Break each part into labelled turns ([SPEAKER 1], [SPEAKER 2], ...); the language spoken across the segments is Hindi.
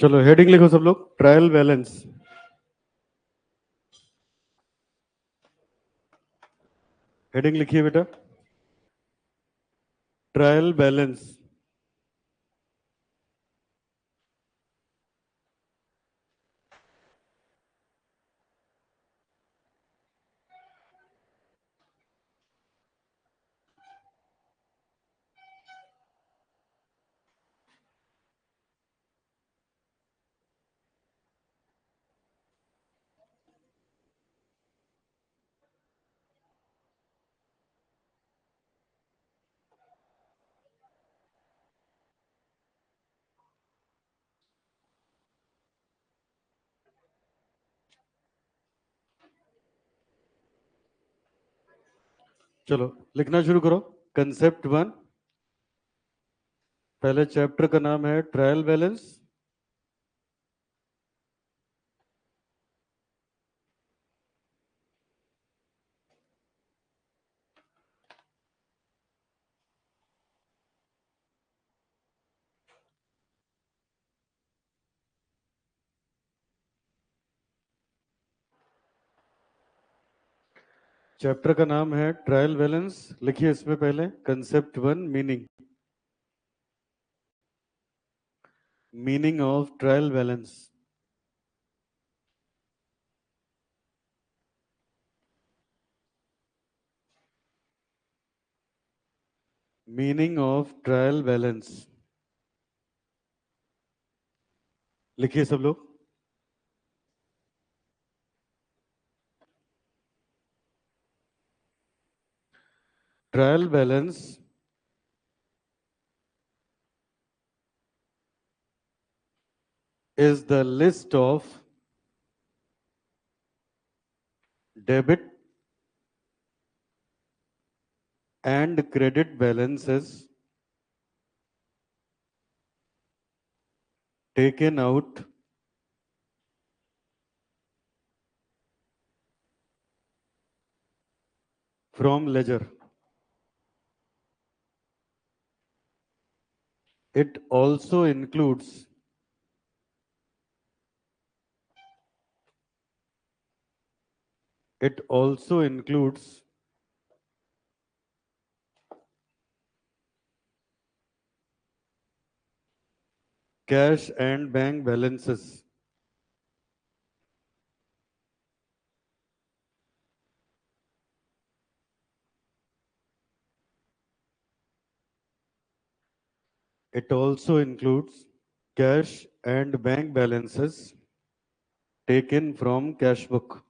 [SPEAKER 1] चलो हेडिंग लिखो सब लोग, ट्रायल बैलेंस। हेडिंग लिखिए बेटा, ट्रायल बैलेंस। चलो लिखना शुरू करो। कंसेप्ट वन, पहले चैप्टर का नाम है ट्रायल बैलेंस। चैप्टर का नाम है ट्रायल बैलेंस। लिखिए इसमें पहले concept one, meaning. Meaning of trial balance. Meaning of trial balance. लिखिए सब लोग। Trial balance is the list of debit and credit balances taken out from ledger. It also includes it also includes cash and bank balances. It also includes cash and bank balances taken from cash book.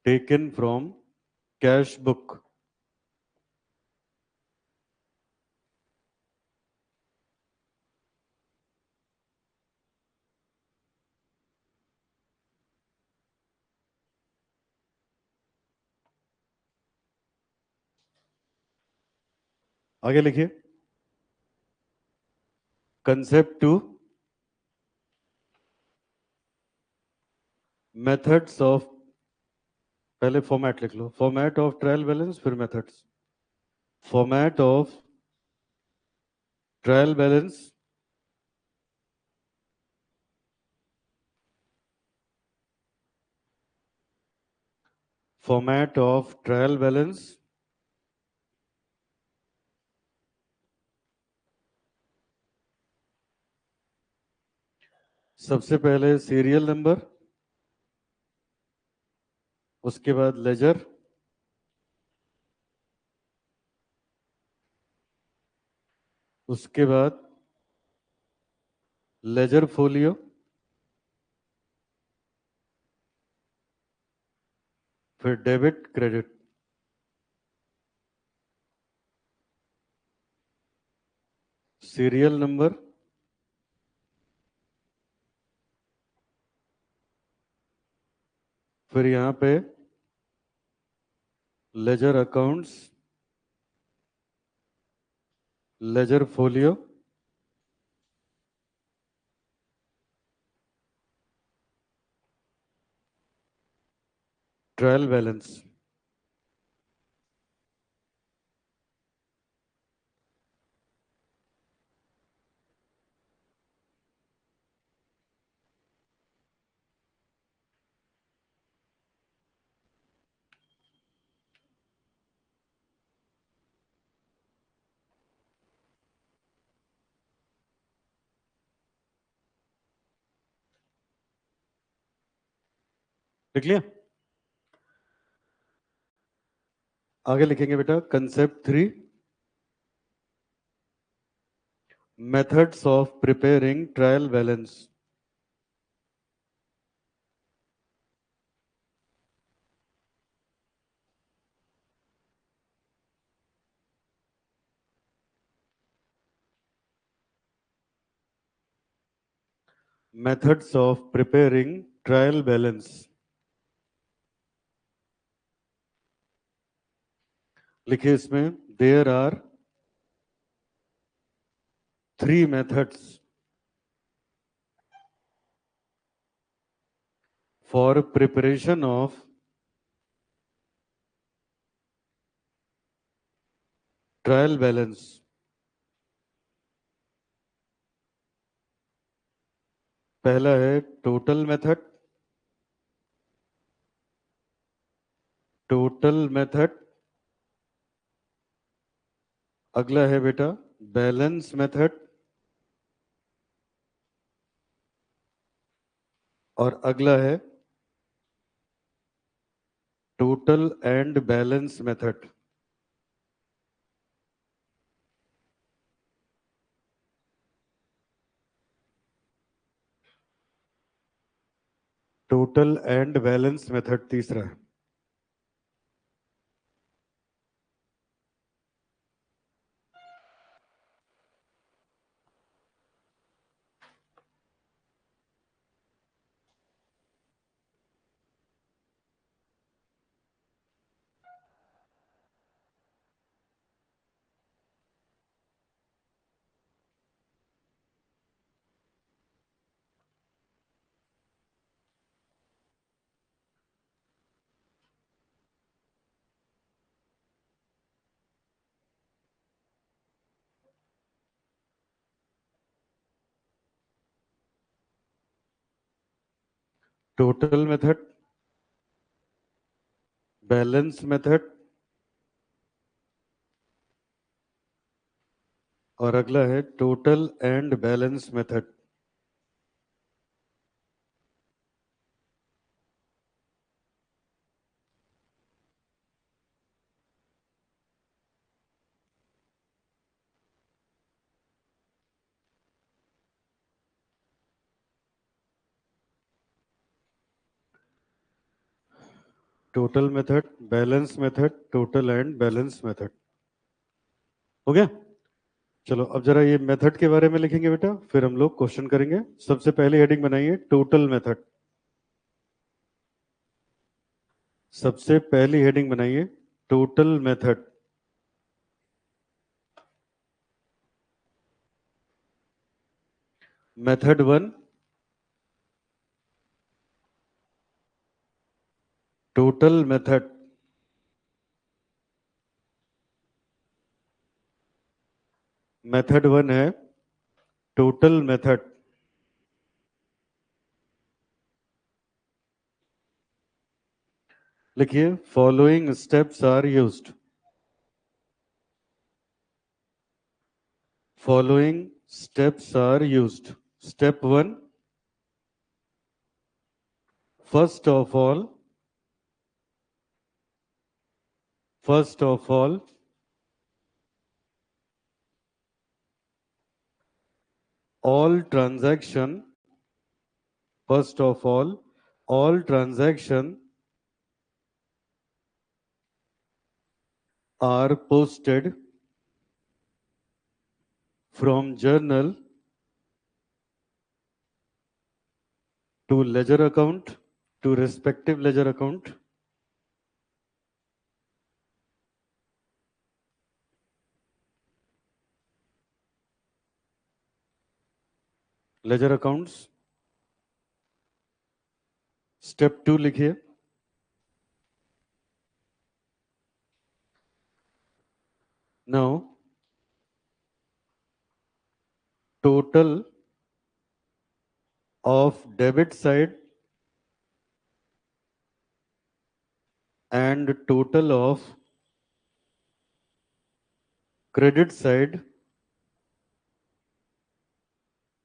[SPEAKER 1] Taken from cash book. आगे लिखिए। Concept two, methods of. पहले फॉर्मेट लिख लो, फॉर्मेट ऑफ ट्रायल बैलेंस फिर methods. Format of trial balance. Format of trial balance. सबसे पहले सीरियल नंबर, उसके बाद लेजर, उसके बाद लेजर फोलियो, फिर डेबिट क्रेडिट। सीरियल नंबर, फिर यहाँ पे ledger accounts, ledger folio, trial balance. लिख लिया? आगे लिखेंगे बेटा concept 3, methods of preparing trial balance. Methods of preparing trial balance. लिखिए इसमें there are 3 methods for preparation of trial balance। पहला है टोटल मेथड, टोटल मेथड। अगला है बेटा बैलेंस मेथड, और अगला है total and balance method. Total and balance method तीसरा है। टोटल मेथड, बैलेंस मेथड, और अगला है total and balance method. Total method, balance method, total and balance method. हो गया? चलो अब जरा ये मेथड के बारे में लिखेंगे बेटा, फिर हम लोग क्वेश्चन करेंगे। सबसे पहली हेडिंग बनाइए टोटल मेथड। सबसे पहली हेडिंग बनाइए total method. Method 1, total method. Method 1 है टोटल मेथड। लिखिए following steps are used. Following steps are used. Step 1, first of all, first of all all transaction, first of all transaction are posted from journal to ledger account, to respective ledger account, ledger accounts। Step 2 लिखिए now total of debit side and total of credit side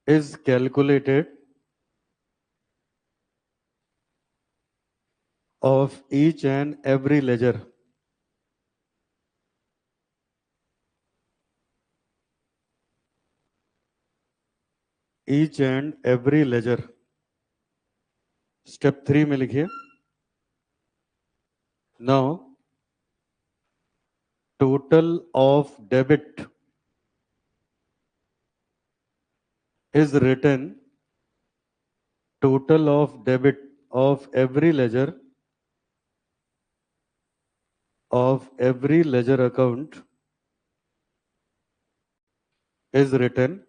[SPEAKER 1] is calculated of each and every ledger. Each and every ledger. Step 3 में लिखिए, now total of debit is written, total of debit of every ledger, of every ledger account is written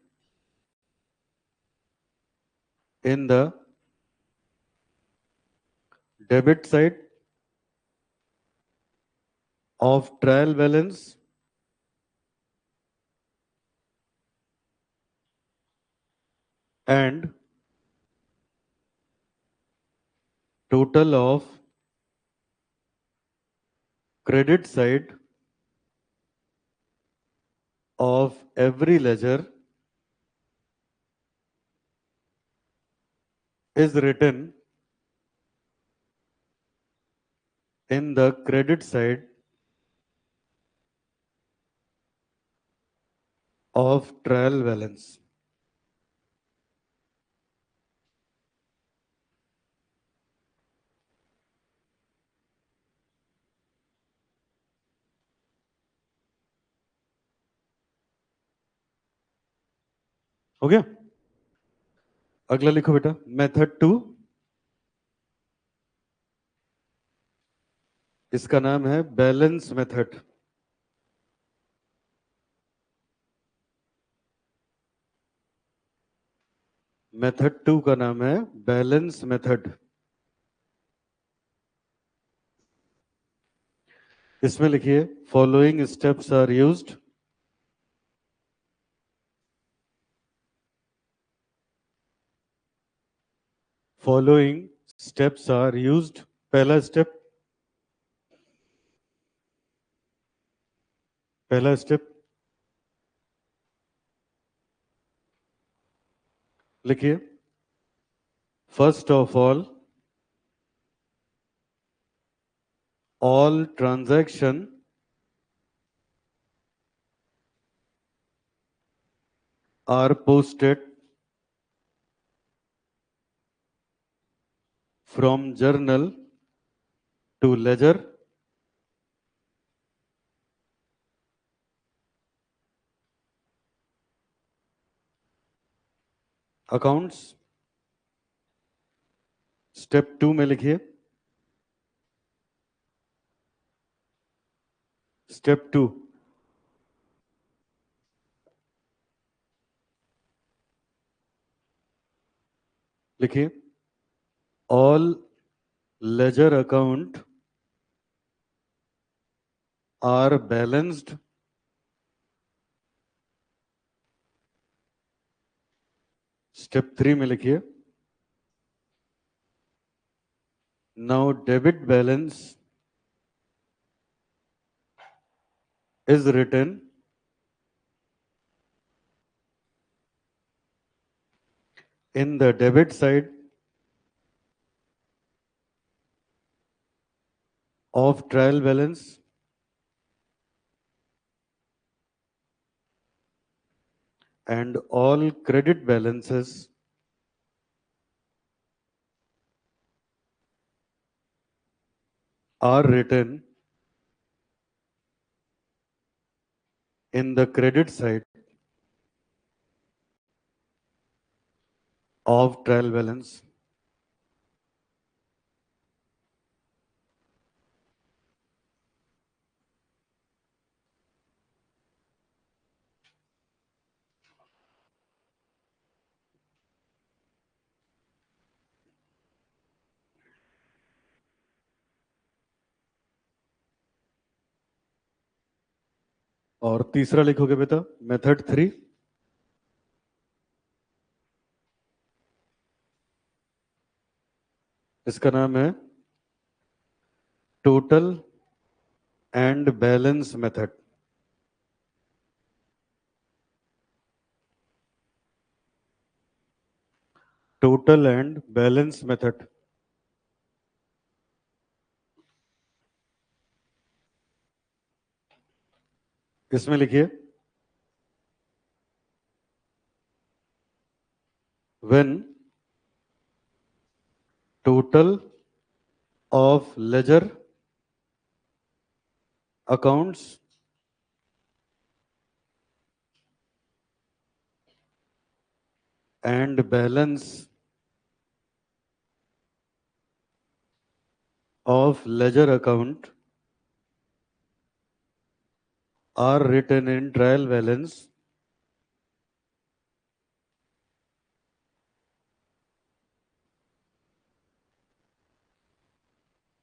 [SPEAKER 1] in the debit side of trial balance and total of credit side of every ledger is written in the credit side of trial balance. हो गया? अगला लिखो बेटा, मेथड 2, इसका नाम है बैलेंस मेथड. मेथड 2 का नाम है बैलेंस मेथड. इसमें लिखिए, following steps are used. Following steps are used. पहला स्टेप, पहला स्टेप लिखिए, first of all transaction are posted from journal to ledger. Accounts step 2 में लिखिए, स्टेप 2 लिखिए, all ledger account are balanced step 3 में लिखिए, now debit balance is written in the debit side of trial balance and all credit balances are written in the credit side of trial balance. और तीसरा लिखोगे बेटा, मेथड 3, इसका नाम है total and balance method. Total and balance method. इसमें लिखिए when total of ledger accounts and balance of ledger account are written in trial balance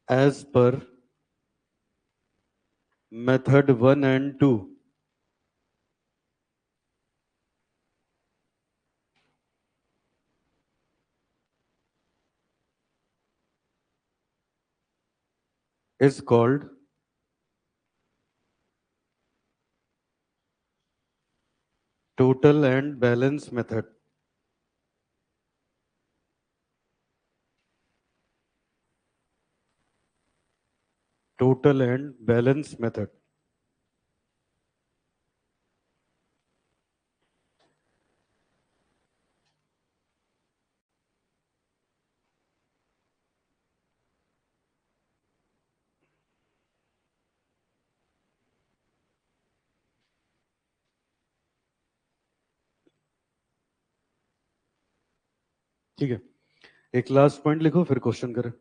[SPEAKER 1] as per method 1 and 2 is called total and balance method. Total and balance method. ठीक है, एक लास्ट पॉइंट लिखो फिर क्वेश्चन करें।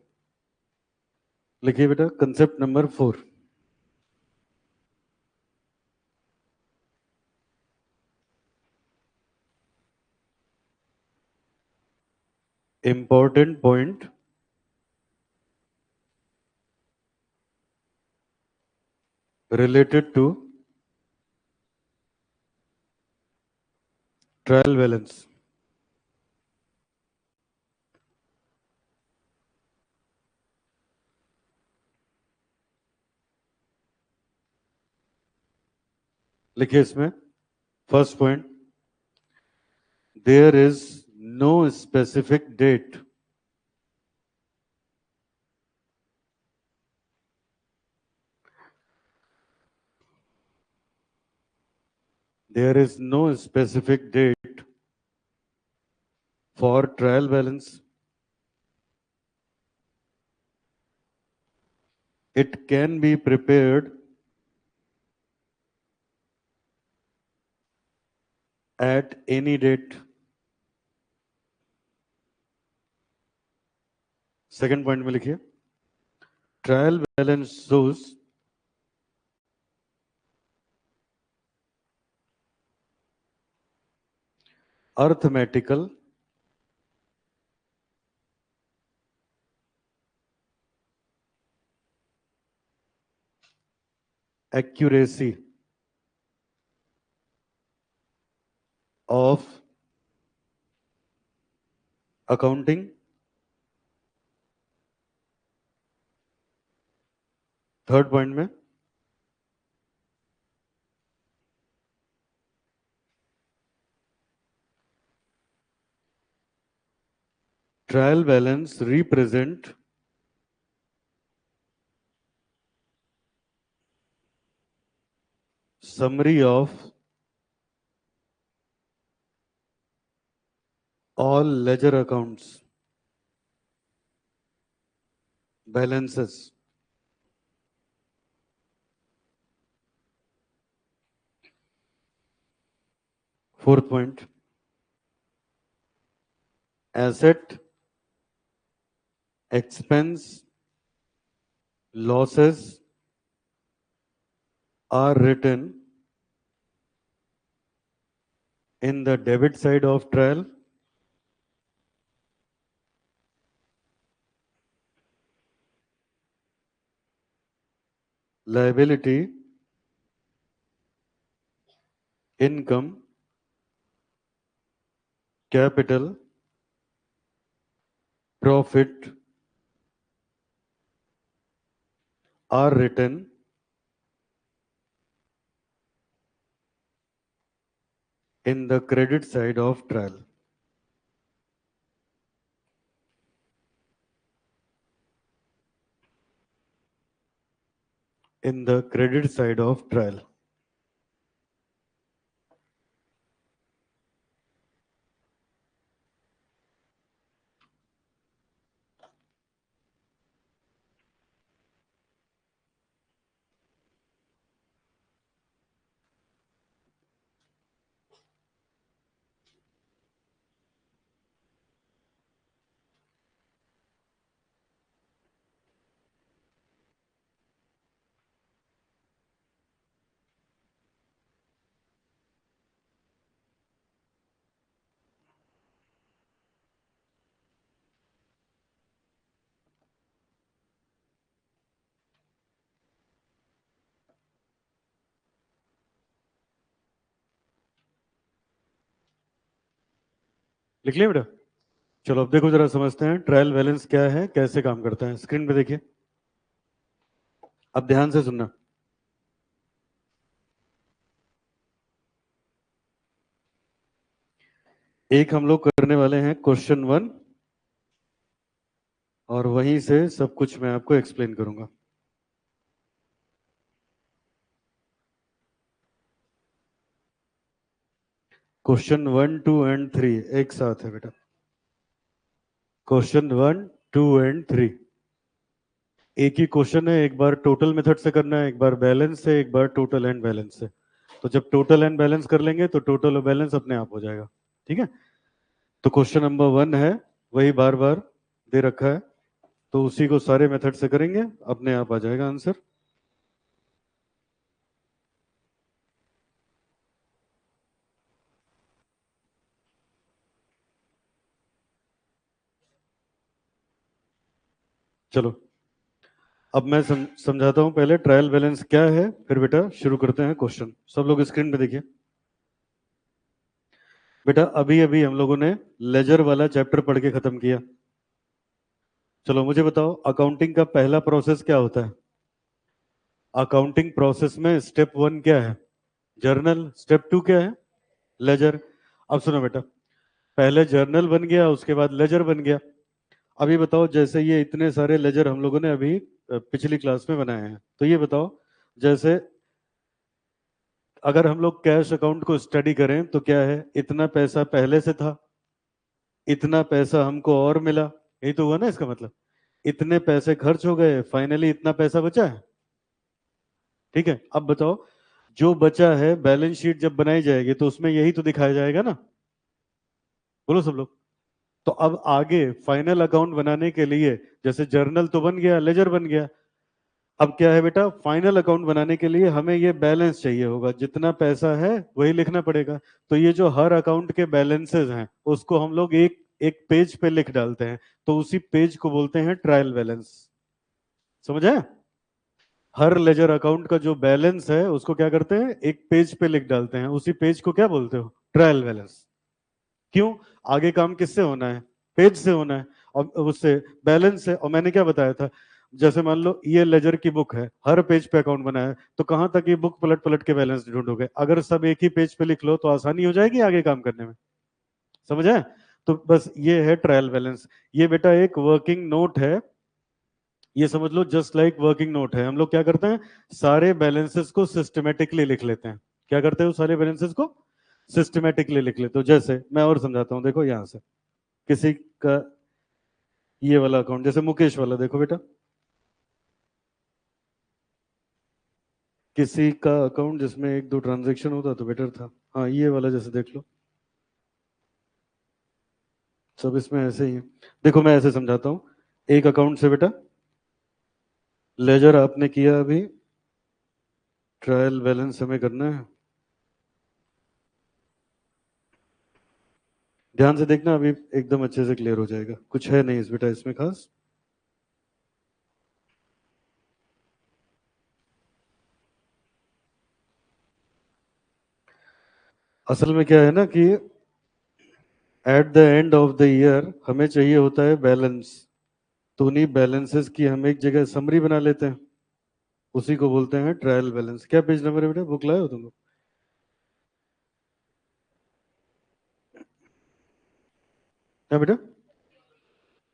[SPEAKER 1] लिखिए बेटा concept number 4। Important point related to trial balance. लिखिए इसमें first point, there is no specific date there is no specific date for trial balance. It can be prepared at any date. Second point में लिखिए trial balance shows arithmetical accuracy of accounting. Third point में trial balance represent summary of all ledger accounts balances. Fourth point, asset, expense, losses are written in the debit side of trial. Liability, income, capital, profit are written in the credit side of trial. In the credit side of trial. लिख लिया बेटा? चलो अब देखो जरा समझते हैं ट्रायल बैलेंस क्या है, कैसे काम करता है। स्क्रीन पे देखिए, अब ध्यान से सुनना। एक हम लोग करने वाले हैं क्वेश्चन 1 और वहीं से सब कुछ मैं आपको एक्सप्लेन करूंगा। क्वेश्चन 1, 2 एंड 3 एक साथ है बेटा। क्वेश्चन 1, 2 एंड 3 एक ही क्वेश्चन है। एक बार टोटल मेथड से करना है, एक बार बैलेंस से, एक बार टोटल एंड बैलेंस से। तो जब टोटल एंड बैलेंस कर लेंगे तो टोटल और बैलेंस अपने आप हो जाएगा। ठीक है, तो क्वेश्चन नंबर 1 है, वही बार बार दे रखा है, तो उसी को सारे मेथड से करेंगे, अपने आप आ जाएगा आंसर। चलो अब मैं समझाता हूं पहले ट्रायल बैलेंस क्या है, फिर बेटा शुरू करते हैं क्वेश्चन। सब लोग स्क्रीन पे देखिए। बेटा अभी अभी हम लोगों ने लेजर वाला चैप्टर पढ़ के खत्म किया। चलो मुझे बताओ अकाउंटिंग का पहला प्रोसेस क्या होता है? अकाउंटिंग प्रोसेस में स्टेप 1 क्या है? जर्नल। स्टेप 2 क्या है? लेजर। अब सुनो बेटा, पहले जर्नल बन गया, उसके बाद लेजर बन गया। अभी बताओ, जैसे ये इतने सारे लेजर हम लोगों ने अभी पिछली क्लास में बनाए हैं, तो ये बताओ जैसे अगर हम लोग कैश अकाउंट को स्टडी करें तो क्या है, इतना पैसा पहले से था, इतना पैसा हमको और मिला, यही तो हुआ ना इसका मतलब। इतने पैसे खर्च हो गए, फाइनली इतना पैसा बचा है। ठीक है, अब बताओ जो बचा है बैलेंस शीट जब बनाई जाएगी तो उसमें यही तो दिखाया जाएगा ना। बोलो सब लोग। तो अब आगे फाइनल अकाउंट बनाने के लिए, जैसे जर्नल तो बन गया, लेजर बन गया, अब क्या है बेटा, फाइनल अकाउंट बनाने के लिए हमें ये बैलेंस चाहिए होगा, जितना पैसा है वही लिखना पड़ेगा। तो ये जो हर अकाउंट के बैलेंसेस हैं उसको हम लोग एक एक पेज पे लिख डालते हैं, तो उसी पेज को बोलते हैं ट्रायल बैलेंस। समझ आया? हर लेजर अकाउंट का जो बैलेंस है उसको क्या करते हैं, एक पेज पे लिख डालते हैं, उसी पेज को क्या बोलते हो? Trial balance. क्यों? आगे काम किससे होना है? पेज से होना है, और उससे बैलेंस से। और मैंने क्या बताया था, जैसे मान लो ये लेजर की बुक है, हर पेज पे अकाउंट बना है, तो कहां तक ये बुक पलट पलट के बैलेंस ढूंढोगे? अगर सब एक ही पेज पे लिख लो तो आसानी हो जाएगी आगे काम करने में। समझ आए? तो बस ये है ट्रायल बैलेंस। ये बेटा एक वर्किंग नोट है, ये समझ लो जस्ट लाइक वर्किंग नोट है। हम लोग क्या करते हैं, सारे बैलेंसेस को सिस्टमेटिकली लिख लेते हैं। क्या करते हो, सारे बैलेंसेस को सिस्टमेटिकली लिख लेते हो। जैसे मैं और समझाता हूँ, देखो यहां से किसी का ये वाला अकाउंट, जैसे मुकेश वाला, देखो बेटा किसी का अकाउंट जिसमें एक दो ट्रांजैक्शन होता तो बेटर था। हाँ ये वाला जैसे देख लो, सब इसमें ऐसे ही है। देखो मैं ऐसे समझाता हूँ, एक अकाउंट से बेटा लेजर आपने किया, अभी ट्रायल बैलेंस हमें करना है। ध्यान से देखना, अभी एकदम अच्छे से क्लियर हो जाएगा, कुछ है नहीं इस बेटा इसमें खास। असल में क्या है ना कि at the end of the year हमें चाहिए होता है बैलेंस, तो उन्हीं बैलेंसेस की हम एक जगह समरी बना लेते हैं, उसी को बोलते हैं ट्रायल बैलेंस। क्या पेज नंबर है बेटा, बुक लाए हो तुम लोग? क्या बेटा?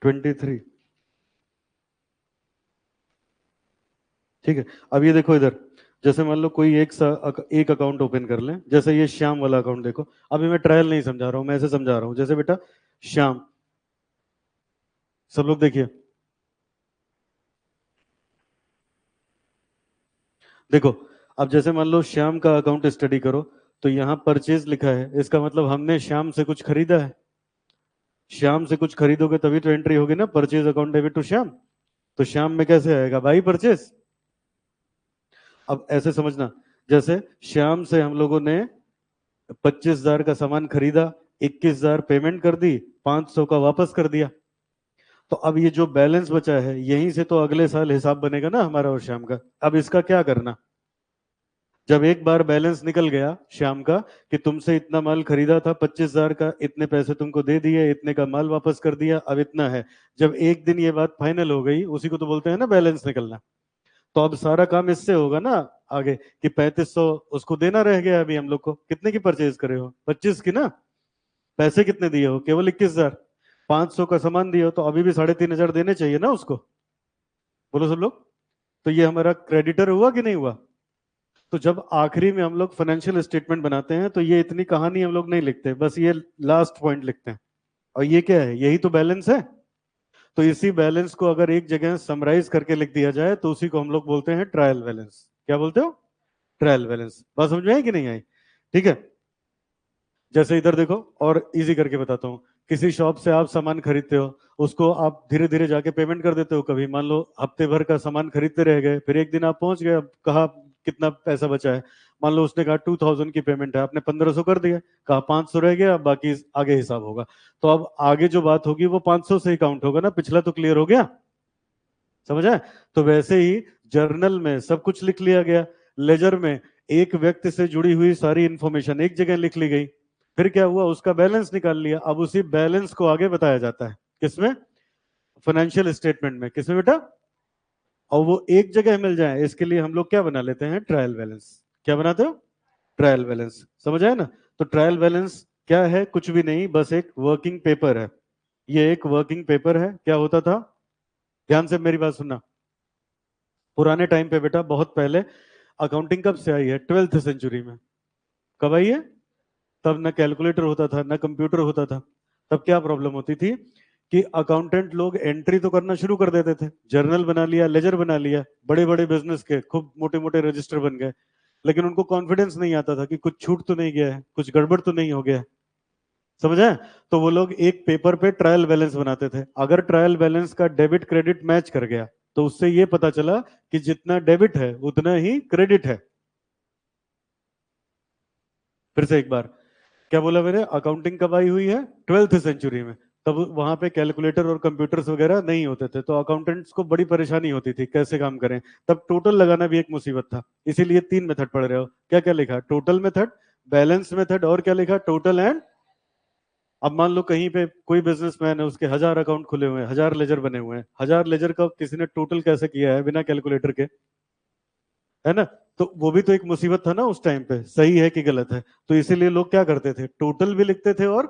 [SPEAKER 1] 23। ठीक है, अब ये देखो इधर, जैसे मान लो कोई एक अकाउंट ओपन कर लें, जैसे ये श्याम वाला अकाउंट देखो। अभी मैं ट्रायल नहीं समझा रहा हूं, मैं ऐसे समझा रहा हूं, जैसे बेटा श्याम, सब लोग देखिए, देखो अब जैसे मान लो श्याम का अकाउंट स्टडी करो, तो यहाँ परचेज लिखा है, इसका मतलब हमने श्याम से कुछ खरीदा है। श्याम से कुछ खरीदोगे तभी तो एंट्री होगी ना, purchase account debit to Shyam. तो श्याम में कैसे आएगा भाई, परचेज। अब ऐसे समझना, जैसे श्याम से हम लोगों ने 25,000 का सामान खरीदा, 21,000 पेमेंट कर दी, 500 का वापस कर दिया। तो अब ये जो बैलेंस बचा है, यहीं से तो अगले साल हिसाब बनेगा ना हमारा और श्याम का। अब इसका क्या करना, जब एक बार बैलेंस निकल गया श्याम का कि तुमसे इतना माल खरीदा था 25,000 का, इतने पैसे तुमको दे दिए, इतने का माल वापस कर दिया, अब इतना है, जब एक दिन ये बात फाइनल हो गई, उसी को तो बोलते हैं ना बैलेंस निकलना। तो अब सारा काम इससे होगा ना आगे कि 3500 उसको देना रह गया। अभी हम लोग को कितने की परचेज करे हो? 25 की ना। पैसे कितने दिए हो? केवल 21,000। 500 का सामान दिए हो तो अभी भी 3,500 देने चाहिए ना उसको। बोलो सब लोग। तो ये हमारा क्रेडिटर हुआ कि नहीं हुआ? तो जब आखिरी में हम लोग फाइनेंशियल स्टेटमेंट बनाते हैं तो ये इतनी कहानी हम लोग नहीं लिखते, बस ये लास्ट पॉइंट लिखते हैं। और ये क्या है? यही तो बैलेंस है। तो इसी बैलेंस को अगर एक जगह समराइज करके लिख दिया जाए तो उसी को हम लोग बोलते हैं ट्रायल बैलेंस। क्या बोलते हो? Trial balance. बात समझ में आई कि नहीं आई? ठीक है। जैसे इधर देखो और इजी करके बताता हूँ। किसी शॉप से आप सामान खरीदते हो, उसको आप धीरे धीरे जाके पेमेंट कर देते हो। कभी मान लो हफ्ते भर का सामान खरीदते रह गए, फिर एक दिन आप पहुंच गए, अब कहा कितना पैसा बचा है? मान लो उसने कहा 2,000 की पेमेंट है, आपने 1,500 कर दिया, कहा 500 रह गया, बाकी आगे हिसाब होगा। तो अब आगे जो बात होगी वो 500 से ही काउंट होगा ना, पिछला तो क्लियर हो गया। समझ आए? तो वैसे ही जर्नल में सब कुछ लिख लिया गया, लेजर में एक व्यक्ति से जुड़ी हुई सारी इंफॉर्मेशन एक जगह लिख ली गई। फिर क्या हुआ? उसका बैलेंस निकाल लिया। अब उसी बैलेंस को आगे बताया जाता है किसमें? फाइनेंशियल स्टेटमेंट में। किसमें बेटा? और वो एक जगह मिल जाए इसके लिए हम लोग क्या बना लेते हैं? Trial balance. क्या बनाते हो? Trial balance. समझ आए ना? तो ट्रायल बैलेंस क्या है? कुछ भी नहीं, बस एक वर्किंग पेपर है। ये एक वर्किंग पेपर है। क्या होता था? ध्यान से मेरी बात सुनना। पुराने टाइम पे बेटा, बहुत पहले, अकाउंटिंग कब से आई है? 12th सेंचुरी में। कब आई है? तब ना कैलकुलेटर होता था ना कंप्यूटर होता था। तब क्या प्रॉब्लम होती थी कि अकाउंटेंट लोग एंट्री तो करना शुरू कर देते थे, जर्नल बना लिया, लेजर बना लिया, बड़े बड़े बिजनेस के खूब मोटे मोटे रजिस्टर बन गए, लेकिन उनको कॉन्फिडेंस नहीं आता था कि कुछ छूट तो नहीं गया है, कुछ गड़बड़ तो नहीं हो गया है। समझ आए? तो वो लोग एक पेपर पे ट्रायल बैलेंस बनाते थे। अगर ट्रायल बैलेंस का डेबिट क्रेडिट मैच कर गया तो उससे ये पता चला कि जितना डेबिट है उतना ही क्रेडिट है। फिर से एक बार, क्या बोला मैंने? अकाउंटिंग कब आई हुई है? 12th सेंचुरी में। तब वहां पे कैलकुलेटर और कंप्यूटर्स वगैरह नहीं होते थे, तो अकाउंटेंट्स को बड़ी परेशानी होती थी कैसे काम करें। तब टोटल लगाना भी एक मुसीबत था। इसीलिए 3 मेथड पढ़ रहे हो। क्या क्या लिखा? टोटल मेथड, बैलेंस मेथड, और क्या लिखा? Total and. अब मान लो कहीं पे कोई बिजनेसमैन है, उसके 1000 अकाउंट खुले हुए हैं, 1000 लेजर बने हुए हैं, 1000 लेजर का किसी ने टोटल कैसे किया है बिना कैलकुलेटर के? है ना? तो वो भी तो एक मुसीबत था ना उस टाइम पे, सही है कि गलत है? तो इसीलिए लोग क्या करते थे? टोटल भी लिखते थे और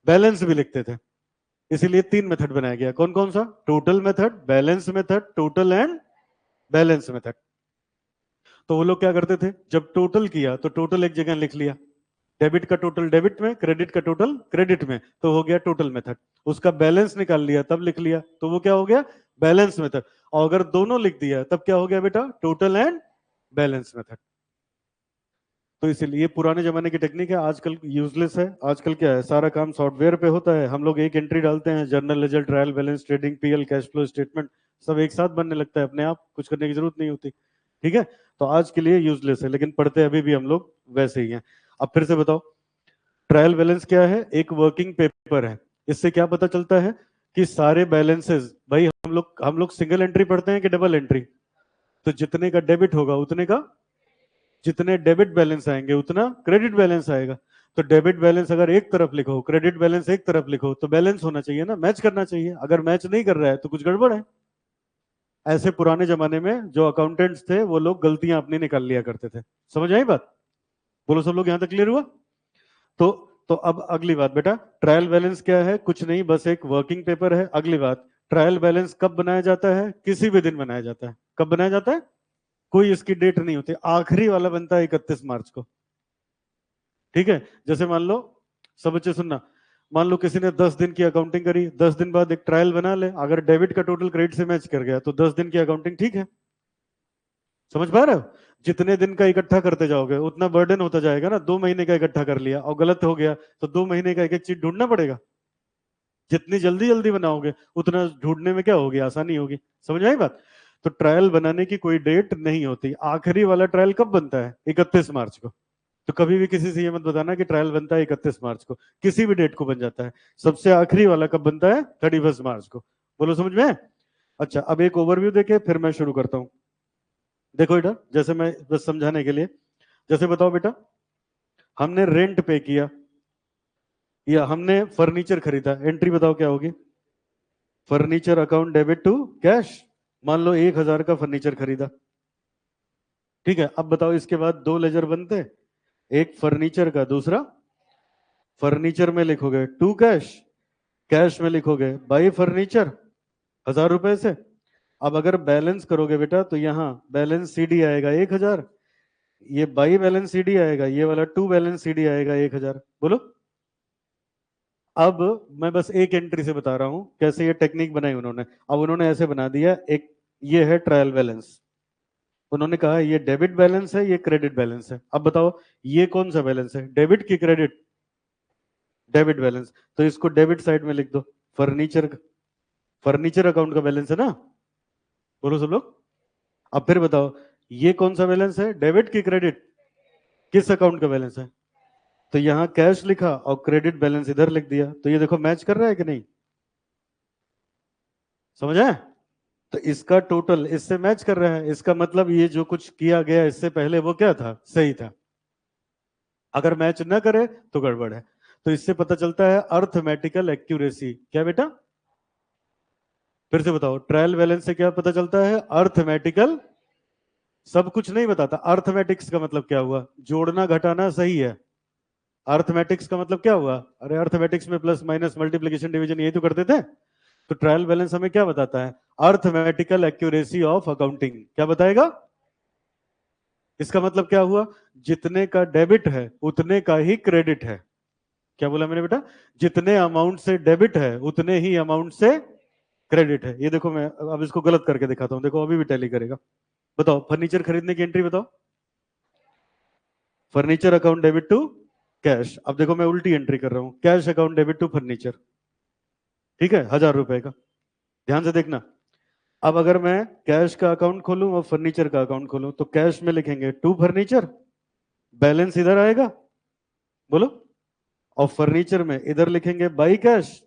[SPEAKER 1] बैलेंस भी लिखते थे। इसीलिए 3 मेथड बनाया गया। कौन कौन सा? Total method, balance method, total and balance method. तो वो लोग क्या करते थे? जब टोटल किया तो टोटल एक जगह लिख लिया, डेबिट का टोटल डेबिट में, क्रेडिट का टोटल क्रेडिट में, तो हो गया टोटल मेथड। उसका बैलेंस निकाल लिया तब लिख लिया, तो वो क्या हो गया? Balance method. और अगर दोनों लिख दिया तब क्या हो गया बेटा? Total and balance method. तो इसीलिए पुराने जमाने की टेक्निक है, आजकल यूजलेस है। आजकल क्या है? सारा काम सॉफ्टवेयर पे होता है। हम लोग एक एंट्री डालते हैं, journal ledger, trial balance, trading, PL, cash flow statement, सब एक साथ बनने लगता है अपने आप, कुछ करने की जरूरत नहीं होती। ठीक है? तो आज के लिए यूजलेस है, लेकिन पढ़ते अभी भी हम लोग वैसे ही हैं। अब फिर से बताओ, ट्रायल बैलेंस क्या है? एक वर्किंग पेपर है। इससे क्या पता चलता है कि सारे बैलेंसेस, भाई हम लोग सिंगल एंट्री पढ़ते हैं कि डबल एंट्री? तो जितने का डेबिट होगा उतने का, जितने डेबिट बैलेंस आएंगे उतना क्रेडिट बैलेंस आएगा। तो डेबिट बैलेंस अगर एक तरफ लिखो, क्रेडिट बैलेंस एक तरफ लिखो, तो बैलेंस होना चाहिए ना, मैच करना चाहिए। अगर मैच नहीं कर रहा है तो कुछ गड़बड़ है। ऐसे पुराने जमाने में जो अकाउंटेंट्स थे वो लोग गलतियां अपनी निकाल लिया करते थे। समझ आई बात? बोलो सब लोग, यहां तक क्लियर हुआ? तो तो अब अगली बात बेटा, ट्रायल बैलेंस क्या है? कुछ नहीं, बस एक वर्किंग पेपर है। अगली बात, ट्रायल बैलेंस कब बनाया जाता है? किसी भी दिन बनाया जाता है। कब बनाया जाता है? कोई इसकी डेट नहीं होती, आखिरी वाला बनता है 31 मार्च को। ठीक है? जैसे मान लो, सब बच्चे सुनना, मान लो किसी ने 10 दिन की अकाउंटिंग करी, 10 दिन बाद एक ट्रायल बना ले, अगर डेबिट का टोटल क्रेडिट से मैच कर गया तो 10 दिन की अकाउंटिंग ठीक है। समझ पा रहे हो? जितने दिन का इकट्ठा करते जाओगे उतना बर्डन होता जाएगा ना। 2 महीने का इकट्ठा कर लिया और गलत हो गया तो 2 महीने का एक एक चीज ढूंढना पड़ेगा। जितनी जल्दी जल्दी बनाओगे उतना ढूंढने में क्या होगी? आसानी होगी। समझ आई बात? तो ट्रायल बनाने की कोई डेट नहीं होती। आखिरी वाला ट्रायल कब बनता है? 31 मार्च को। तो कभी भी किसी से ये मत बताना कि ट्रायल बनता है 31 मार्च को, किसी भी डेट को बन जाता है। सबसे आखिरी वाला कब बनता है? 31 मार्च को। बोलो समझ में? अच्छा, अब एक ओवरव्यू देके फिर मैं शुरू करता हूँ। देखो बेटा, जैसे मैं बस समझाने के लिए, जैसे बताओ बेटा, हमने रेंट पे किया या हमने फर्नीचर खरीदा, एंट्री बताओ क्या होगी? Furniture account debit to cash. मान लो 1,000 का फर्नीचर खरीदा, ठीक है। अब बताओ इसके बाद दो लेजर बनते हैं, एक फर्नीचर का, दूसरा फर्नीचर में लिखोगे टू कैश, कैश में लिखोगे बाई फर्नीचर 1,000 रुपए से। अब अगर बैलेंस करोगे बेटा तो यहाँ बैलेंस सीडी आएगा 1,000, ये बाई बैलेंस सीडी आएगा, ये वाला टू बैलेंस सीडी आएगा 1,000। बोलो। अब मैं बस एक एंट्री से बता रहा हूं कैसे ये टेक्निक बनाई उन्होंने। अब उन्होंने ऐसे बना दिया, एक ये है ट्रायल बैलेंस, उन्होंने कहा ये डेबिट बैलेंस है, ये क्रेडिट बैलेंस है। अब बताओ ये कौन सा बैलेंस है, डेबिट की क्रेडिट? डेबिट बैलेंस, तो इसको डेबिट साइड में लिख दो। फर्नीचर, फर्नीचर अकाउंट का बैलेंस है ना, बोलो सब लोग। अब फिर बताओ ये कौन सा बैलेंस है, डेबिट की क्रेडिट? किस अकाउंट का बैलेंस है? तो यहां कैश लिखा और क्रेडिट बैलेंस इधर लिख दिया, तो ये देखो मैच कर रहा है कि नहीं, समझ आया? तो इसका टोटल इससे मैच कर रहा है, इसका मतलब ये जो कुछ किया गया इससे पहले वो क्या था, सही था। अगर मैच ना करे तो गड़बड़ है। तो इससे पता चलता है अर्थमेटिकल एक्यूरेसी। क्या बेटा? फिर से बताओ, ट्रायल बैलेंस से क्या पता चलता है? अर्थमेटिकल। सब कुछ नहीं बताता। अर्थमेटिक्स का मतलब क्या हुआ? जोड़ना घटाना सही है। अर्थमेटिक्स का मतलब क्या हुआ? अरे अर्थमेटिक्स में प्लस माइनस मल्टीप्लीकेशन डिवीजन यही तो करते थे। तो ट्रायल बैलेंस हमें क्या बताता है? Arithmetical accuracy of accounting. क्या बताएगा? इसका मतलब क्या हुआ? जितने का डेबिट है उतने का ही क्रेडिट है। क्या बोला मैंने बेटा? जितने अमाउंट से डेबिट है उतने ही अमाउंट से क्रेडिट है। ये देखो मैं अब इसको गलत करके दिखाता हूं, देखो अभी भी टैली करेगा। बताओ फर्नीचर खरीदने की एंट्री बताओ, furniture account debit to cash. अब देखो मैं उल्टी एंट्री कर रहा हूं, cash account debit to furniture, ठीक है, 1,000 रुपए का। ध्यान से देखना। अब अगर मैं कैश का अकाउंट खोलूं और फर्नीचर का अकाउंट खोलूं तो कैश में लिखेंगे टू फर्नीचर, बैलेंस इधर आएगा, बोलो। और फर्नीचर में इधर लिखेंगे बाई कैश,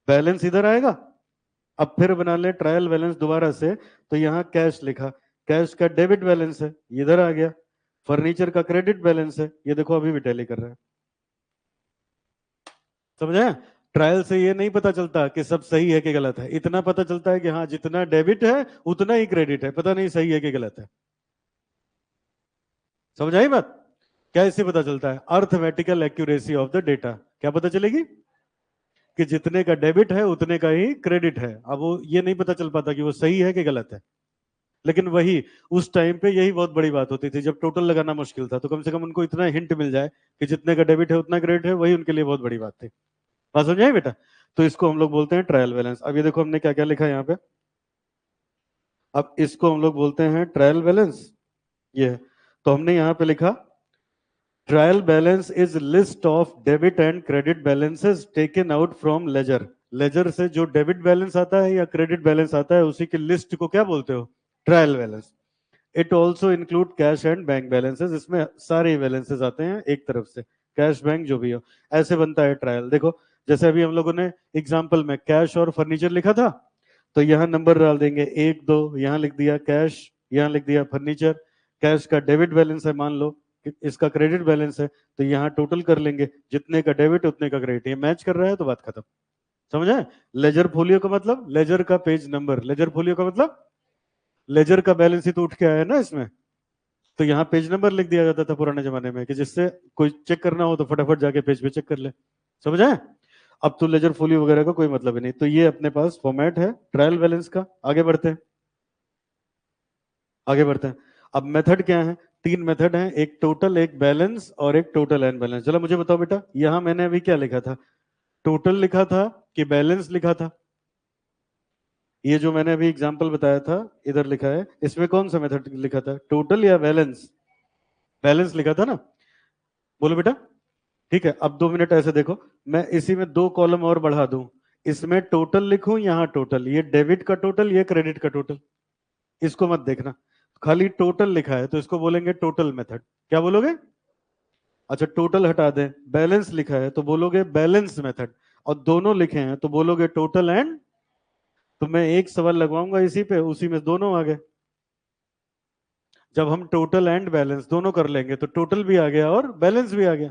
[SPEAKER 1] बैलेंस इधर आएगा। अब फिर बना ले ट्रायल बैलेंस दोबारा से, तो यहां कैश लिखा, कैश का डेबिट बैलेंस है, इधर आ गया। फर्नीचर का क्रेडिट बैलेंस है, ये देखो अभी भी टैली कर रहा है। समझे? ट्रायल से ये नहीं पता चलता कि सब सही है कि गलत है, इतना पता चलता है कि हाँ जितना डेबिट है उतना ही क्रेडिट है, पता नहीं सही है कि गलत है। समझ आई बात? क्या इससे पता चलता है? Arithmetical accuracy of the data. क्या पता चलेगी? कि जितने का डेबिट है उतने का ही क्रेडिट है। अब वो ये नहीं पता चल पाता कि वो सही है कि गलत है, लेकिन वही उस टाइम पे यही बहुत बड़ी बात होती थी, जब टोटल लगाना मुश्किल था तो कम से कम उनको इतना हिंट मिल जाए कि जितने का डेबिट है उतना क्रेडिट है, वही उनके लिए बहुत बड़ी बात थी। बात समझ आई बेटा? तो इसको हम लोग बोलते हैं ट्रायल बैलेंस। अब ये देखो हमने क्या क्या लिखा है यहाँ पे, अब इसको हम लोग बोलते हैं ट्रायल बैलेंस। ये है। तो हमने यहाँ पे लिखा trial balance is list of debit and credit balances taken out from ledger. Ledger से जो डेबिट बैलेंस आता है या क्रेडिट बैलेंस आता है उसी की लिस्ट को क्या बोलते हो? Trial balance. It also include cash and bank balances, इसमें सारे बैलेंसेस आते हैं एक तरफ से, कैश बैंक जो भी हो। ऐसे बनता है ट्रायल। देखो जैसे अभी हम लोगों ने एग्जाम्पल में कैश और फर्नीचर लिखा था, तो यहाँ नंबर डाल देंगे 1 2, यहाँ लिख दिया कैश, यहाँ लिख दिया फर्नीचर। कैश का डेबिट बैलेंस है, मान लो कि इसका क्रेडिट बैलेंस है, तो यहाँ टोटल कर लेंगे, जितने का डेबिट उतने का क्रेडिट। ये मैच कर रहा है तो बात खत्म। समझ आए? लेजर फोलियो का मतलब लेजर का पेज नंबर, लेजर फोलियो का मतलब लेजर का बैलेंस ही तो उठ के आया ना इसमें। तो यहाँ पेज नंबर लिख दिया जाता था पुराने जमाने में, कि जिससे कोई चेक करना हो तो फटाफट जाके पेज पे चेक कर ले। समझ आए? अब तो लेजर फोलियो वगैरह का कोई मतलब ही नहीं। तो ये अपने पास फॉर्मेट है ट्रायल बैलेंस का। आगे बढ़ते हैं, आगे बढ़ते हैं। अब मेथड क्या है? 3 मेथड हैं, एक टोटल, एक बैलेंस और एक टोटल एंड बैलेंस। चलो मुझे बताओ बेटा, यहां मैंने अभी क्या लिखा था, टोटल लिखा था कि बैलेंस लिखा था? ये जो मैंने अभी एग्जांपल बताया था इधर लिखा है, इसमें कौन सा मेथड लिखा था, टोटल या बैलेंस? बैलेंस लिखा था ना, बोलो बेटा। ठीक है, अब 2 मिनट ऐसे देखो, मैं इसी में 2 कॉलम और बढ़ा दूं, इसमें टोटल लिखूं, यहाँ टोटल, ये डेबिट का टोटल, ये क्रेडिट का टोटल। इसको मत देखना, खाली टोटल लिखा है तो इसको बोलेंगे टोटल मेथड। क्या बोलोगे? अच्छा टोटल हटा दें, बैलेंस लिखा है तो बोलोगे बैलेंस मेथड, और दोनों लिखे हैं तो बोलोगे टोटल एंड। तो मैं एक सवाल लगवाऊंगा इसी पे, उसी में दोनों आ गए। जब हम टोटल एंड बैलेंस दोनों कर लेंगे तो टोटल भी आ गया और बैलेंस भी आ गया।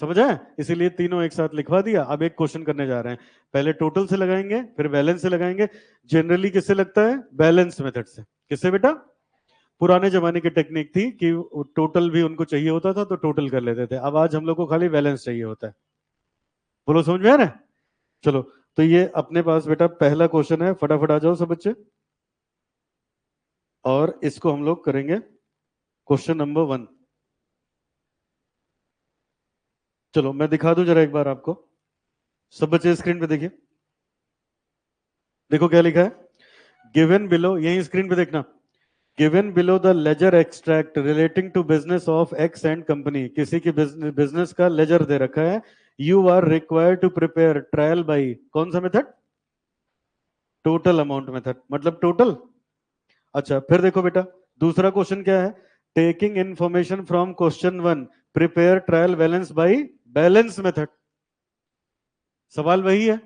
[SPEAKER 1] समझ आए? इसीलिए तीनों एक साथ लिखवा दिया। अब एक क्वेश्चन करने जा रहे हैं, पहले टोटल से लगाएंगे फिर बैलेंस से लगाएंगे। जनरली किससे लगता है? बैलेंस मेथड से। किससे बेटा? पुराने जमाने की टेक्निक थी कि टोटल भी उनको चाहिए होता था तो टोटल कर लेते थे। अब आज हम लोग को खाली बैलेंस चाहिए होता है। बोलो समझ में आ रहा है? चलो, तो ये अपने पास बेटा पहला क्वेश्चन है, फटाफट आ जाओ सब बच्चे। और इसको हम लोग करेंगे क्वेश्चन नंबर 1। चलो मैं दिखा दूं जरा एक बार आपको। सब बच्चे स्क्रीन पे देखिए, देखो क्या लिखा है। गिवन बिलो, यही स्क्रीन पे देखना। Given below the ledger extract relating to business of X and company. किसी की बिजनेस का लेजर दे रखा है। You are required to prepare trial by कौन सा मेथड? टोटल अमाउंट मेथड, मतलब टोटल। अच्छा फिर देखो बेटा, दूसरा क्वेश्चन क्या है? Taking information from question 1 prepare trial balance by balance method. सवाल वही है।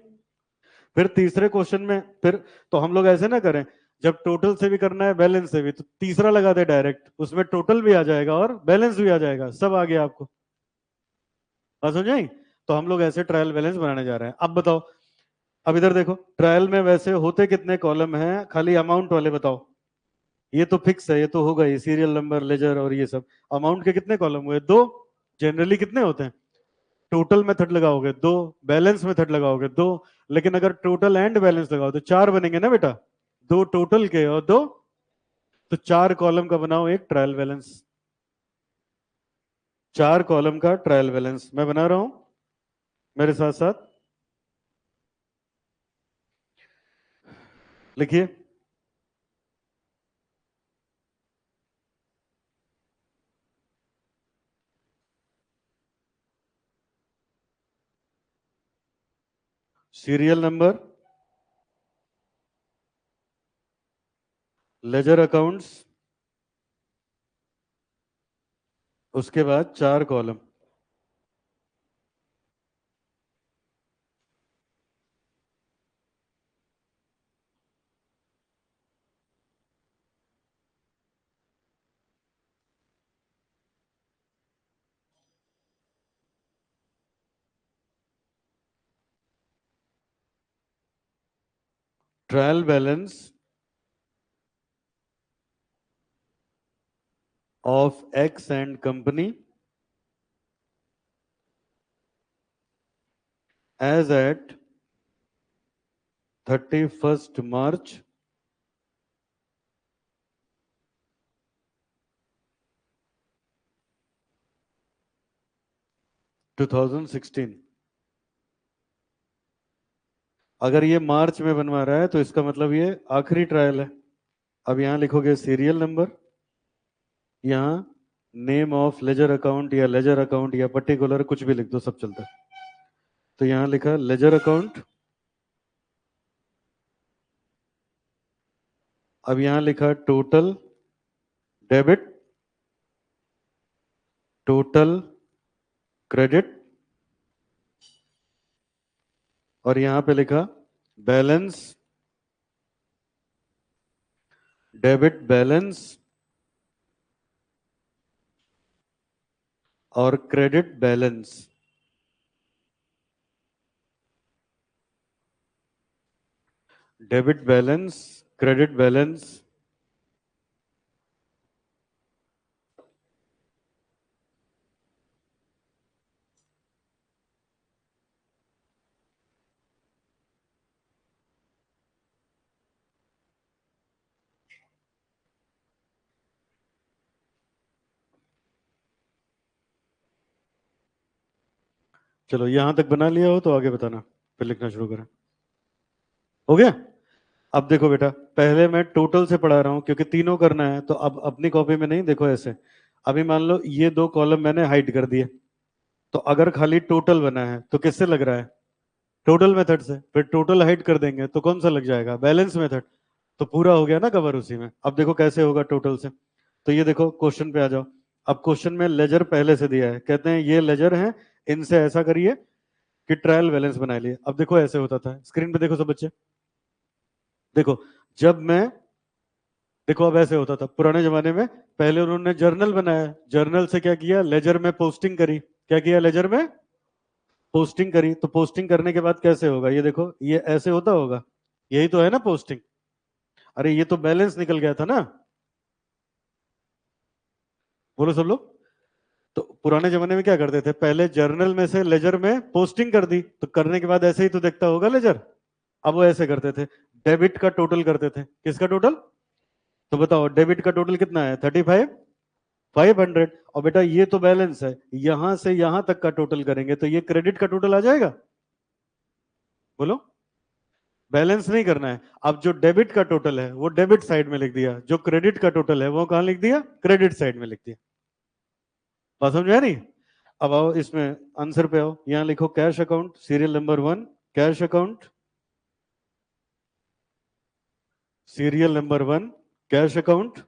[SPEAKER 1] फिर तीसरे क्वेश्चन में फिर तो हम लोग ऐसे ना करें, जब टोटल से भी करना है बैलेंस से भी तो तीसरा लगा दे डायरेक्ट, उसमें टोटल भी आ जाएगा और बैलेंस भी आ जाएगा, सब आ गया आपको। बात समझ आई? तो हम लोग ऐसे ट्रायल बैलेंस बनाने जा रहे हैं। अब बताओ, अब इधर देखो, ट्रायल में वैसे होते कितने कॉलम हैं? खाली अमाउंट वाले बताओ। ये तो फिक्स है, ये तो होगा ही, सीरियल नंबर, लेजर और ये सब। अमाउंट के कितने कॉलम हुए? 2। जनरली कितने होते हैं? टोटल मेथड लगाओगे 2, बैलेंस मेथड लगाओगे 2, लेकिन अगर टोटल एंड बैलेंस लगाओ तो 4 बनेंगे ना बेटा। 2 टोटल के और 2, तो 4 कॉलम का बनाओ एक ट्रायल बैलेंस। 4 कॉलम का ट्रायल बैलेंस मैं बना रहा हूं, मेरे साथ साथ लिखिए। सीरियल नंबर, लेजर अकाउंट्स, उसके बाद 4 column. Trial balance of X and company as at 31st March 2016। अगर ये मार्च में बनवा रहा है तो इसका मतलब ये आखिरी ट्रायल है। अब यहां लिखोगे सीरियल नंबर, यहां नेम ऑफ लेजर अकाउंट या लेजर अकाउंट या पर्टिकुलर कुछ भी लिख दो, सब चलता है। तो यहां लिखा लेजर अकाउंट, अब यहां लिखा टोटल डेबिट, टोटल क्रेडिट, और यहां पे लिखा बैलेंस, डेबिट बैलेंस और credit balance. Debit balance, credit balance. चलो यहां तक बना लिया हो तो आगे बताना, फिर लिखना शुरू करें। हो गया? अब देखो बेटा, पहले मैं टोटल से पढ़ा रहा हूं क्योंकि तीनों करना है, तो अब अपनी कॉपी में नहीं, देखो ऐसे। अभी मान लो ये 2 कॉलम मैंने हाइड कर दिए, तो अगर खाली टोटल बना है तो किससे लग रहा है? टोटल मेथड से। फिर टोटल हाइड कर देंगे तो कौन सा लग जाएगा? Balance method. तो पूरा हो गया ना कवर उसी में। अब देखो कैसे होगा टोटल से। तो ये देखो क्वेश्चन पे आ जाओ। अब क्वेश्चन में लेजर पहले से दिया है, कहते हैं ये लेजर है, इनसे ऐसा करिए कि ट्रायल बैलेंस बना लिए। अब देखो ऐसे होता था, स्क्रीन पे देखो सब बच्चे, देखो जब मैं देखो अब ऐसे होता था पुराने जमाने में, पहले उन्होंने जर्नल बनाया, जर्नल से क्या किया, लेजर में पोस्टिंग करी, क्या किया, लेजर में पोस्टिंग करी। तो पोस्टिंग करने के बाद कैसे होगा, ये देखो ये ऐसे होता होगा, यही तो है ना पोस्टिंग। अरे ये तो बैलेंस निकल गया था ना, बोलो सब लोग। तो पुराने जमाने में क्या करते थे, पहले जर्नल में से लेजर में पोस्टिंग कर दी, तो करने के बाद ऐसे ही तो देखता होगा लेजर। अब वो ऐसे करते थे, डेबिट का टोटल करते थे, किसका टोटल, तो बताओ डेबिट का टोटल कितना है, 35,500। और बेटा ये तो बैलेंस है, यहां से यहां तक का टोटल करेंगे तो ये क्रेडिट का टोटल आ जाएगा, बोलो। बैलेंस नहीं करना है, अब जो डेबिट का टोटल है वो डेबिट साइड में लिख दिया, जो क्रेडिट का टोटल है वो कहां लिख दिया, क्रेडिट साइड में लिख दिया। बात समझ आया नहीं। अब आओ इसमें आंसर पे आओ, यहां लिखो cash account serial number 1, cash account serial number 1, cash account.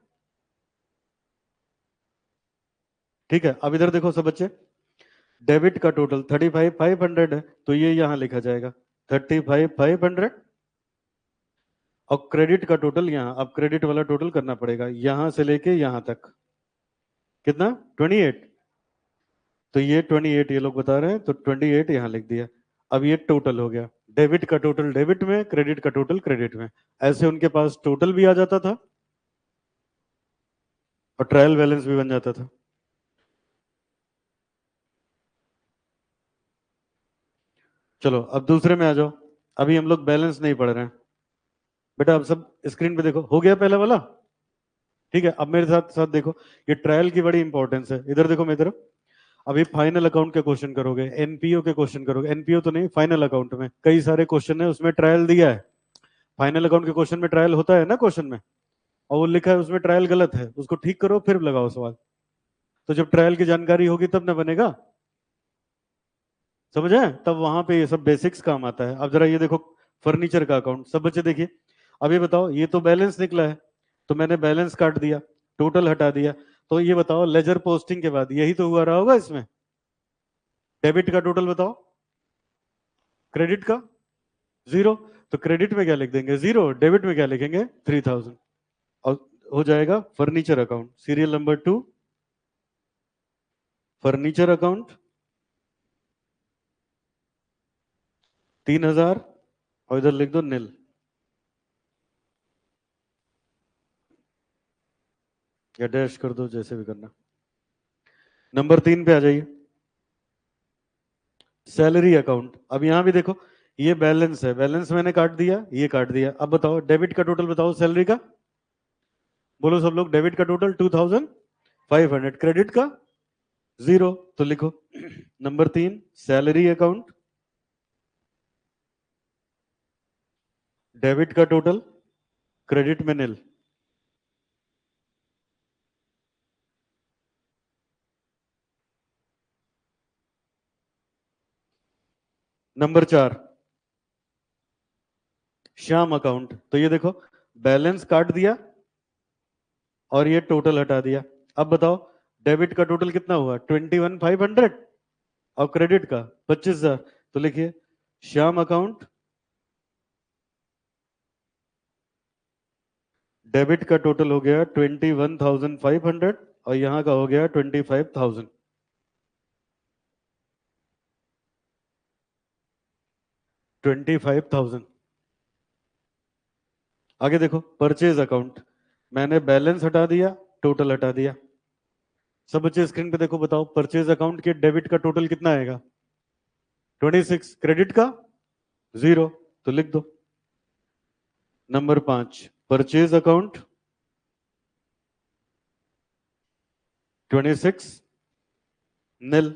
[SPEAKER 1] ठीक है, अब इधर देखो सब बच्चे, डेबिट का टोटल 35,500 है, तो ये यहां लिखा जाएगा 35,500। और क्रेडिट का टोटल यहां, अब क्रेडिट वाला टोटल करना पड़ेगा यहां से लेके यहां तक, कितना, 28। तो ये 28 ये लोग बता रहे हैं, तो 28 यहां लिख दिया। अब ये टोटल हो गया, डेबिट का टोटल डेबिट में, क्रेडिट का टोटल क्रेडिट में। ऐसे उनके पास टोटल भी आ जाता था और ट्रायल बैलेंस भी बन जाता था। चलो अब दूसरे में आ जाओ, अभी हम लोग बैलेंस नहीं पढ़ रहे हैं बेटा, अब सब स्क्रीन पे देखो, हो गया पहला वाला। ठीक है, अब मेरे साथ साथ देखो, ये ट्रायल की बड़ी इंपॉर्टेंस है, इधर देखो मेरी तरफ। अभी फाइनल अकाउंट के क्वेश्चन करोगे, एनपीओ के क्वेश्चन करोगे, एनपीओ तो नहीं, फाइनल अकाउंट में कई सारे क्वेश्चन है, उसमें ट्रायल दिया है। फाइनल अकाउंट के क्वेश्चन में ट्रायल होता है ना क्वेश्चन में, और वो लिखा है उसमें ट्रायल गलत है, उसको ठीक करो फिर लगाओ सवाल। तो जब ट्रायल की जानकारी होगी तब ना बनेगा, समझ आए, तब वहां पे ये सब बेसिक्स काम आता है। अब जरा ये देखो, फर्नीचर का अकाउंट, सब बच्चे देखिए। अब ये बताओ, ये तो बैलेंस निकला है, तो मैंने बैलेंस काट दिया, टोटल हटा दिया। तो ये बताओ लेजर पोस्टिंग के बाद यही तो हुआ रहा होगा इसमें, डेबिट का टोटल बताओ, क्रेडिट का जीरो। तो क्रेडिट में क्या लिख देंगे, जीरो, डेबिट में क्या लिखेंगे, 3,000। और हो जाएगा furniture account serial number 2, furniture account 3,000, और इधर लिख दो नील, या डैश कर दो, जैसे भी करना। नंबर 3 पे आ जाइए, सैलरी अकाउंट। अब यहां भी देखो, ये बैलेंस है, बैलेंस मैंने काट दिया, ये काट दिया। अब बताओ डेबिट का टोटल बताओ सैलरी का, बोलो सब लोग, डेबिट का टोटल 2,500, क्रेडिट का जीरो। तो लिखो नंबर 3 सैलरी अकाउंट, डेबिट का टोटल, क्रेडिट में नील। Number 4 Shyam account. तो ये देखो, बैलेंस काट दिया और ये टोटल हटा दिया। अब बताओ डेबिट का टोटल कितना हुआ, 21,500, और क्रेडिट का 25,000। तो लिखिए श्याम अकाउंट, डेबिट का टोटल हो गया 21,500, और यहां का हो गया 25,000, 25,000। आगे देखो परचेज अकाउंट, मैंने बैलेंस हटा दिया, टोटल हटा दिया। सब बच्चे स्क्रीन पे देखो, बताओ परचेज अकाउंट के डेबिट का टोटल कितना आएगा, 26, क्रेडिट का जीरो। तो लिख दो नंबर 5 परचेज अकाउंट 26 नील।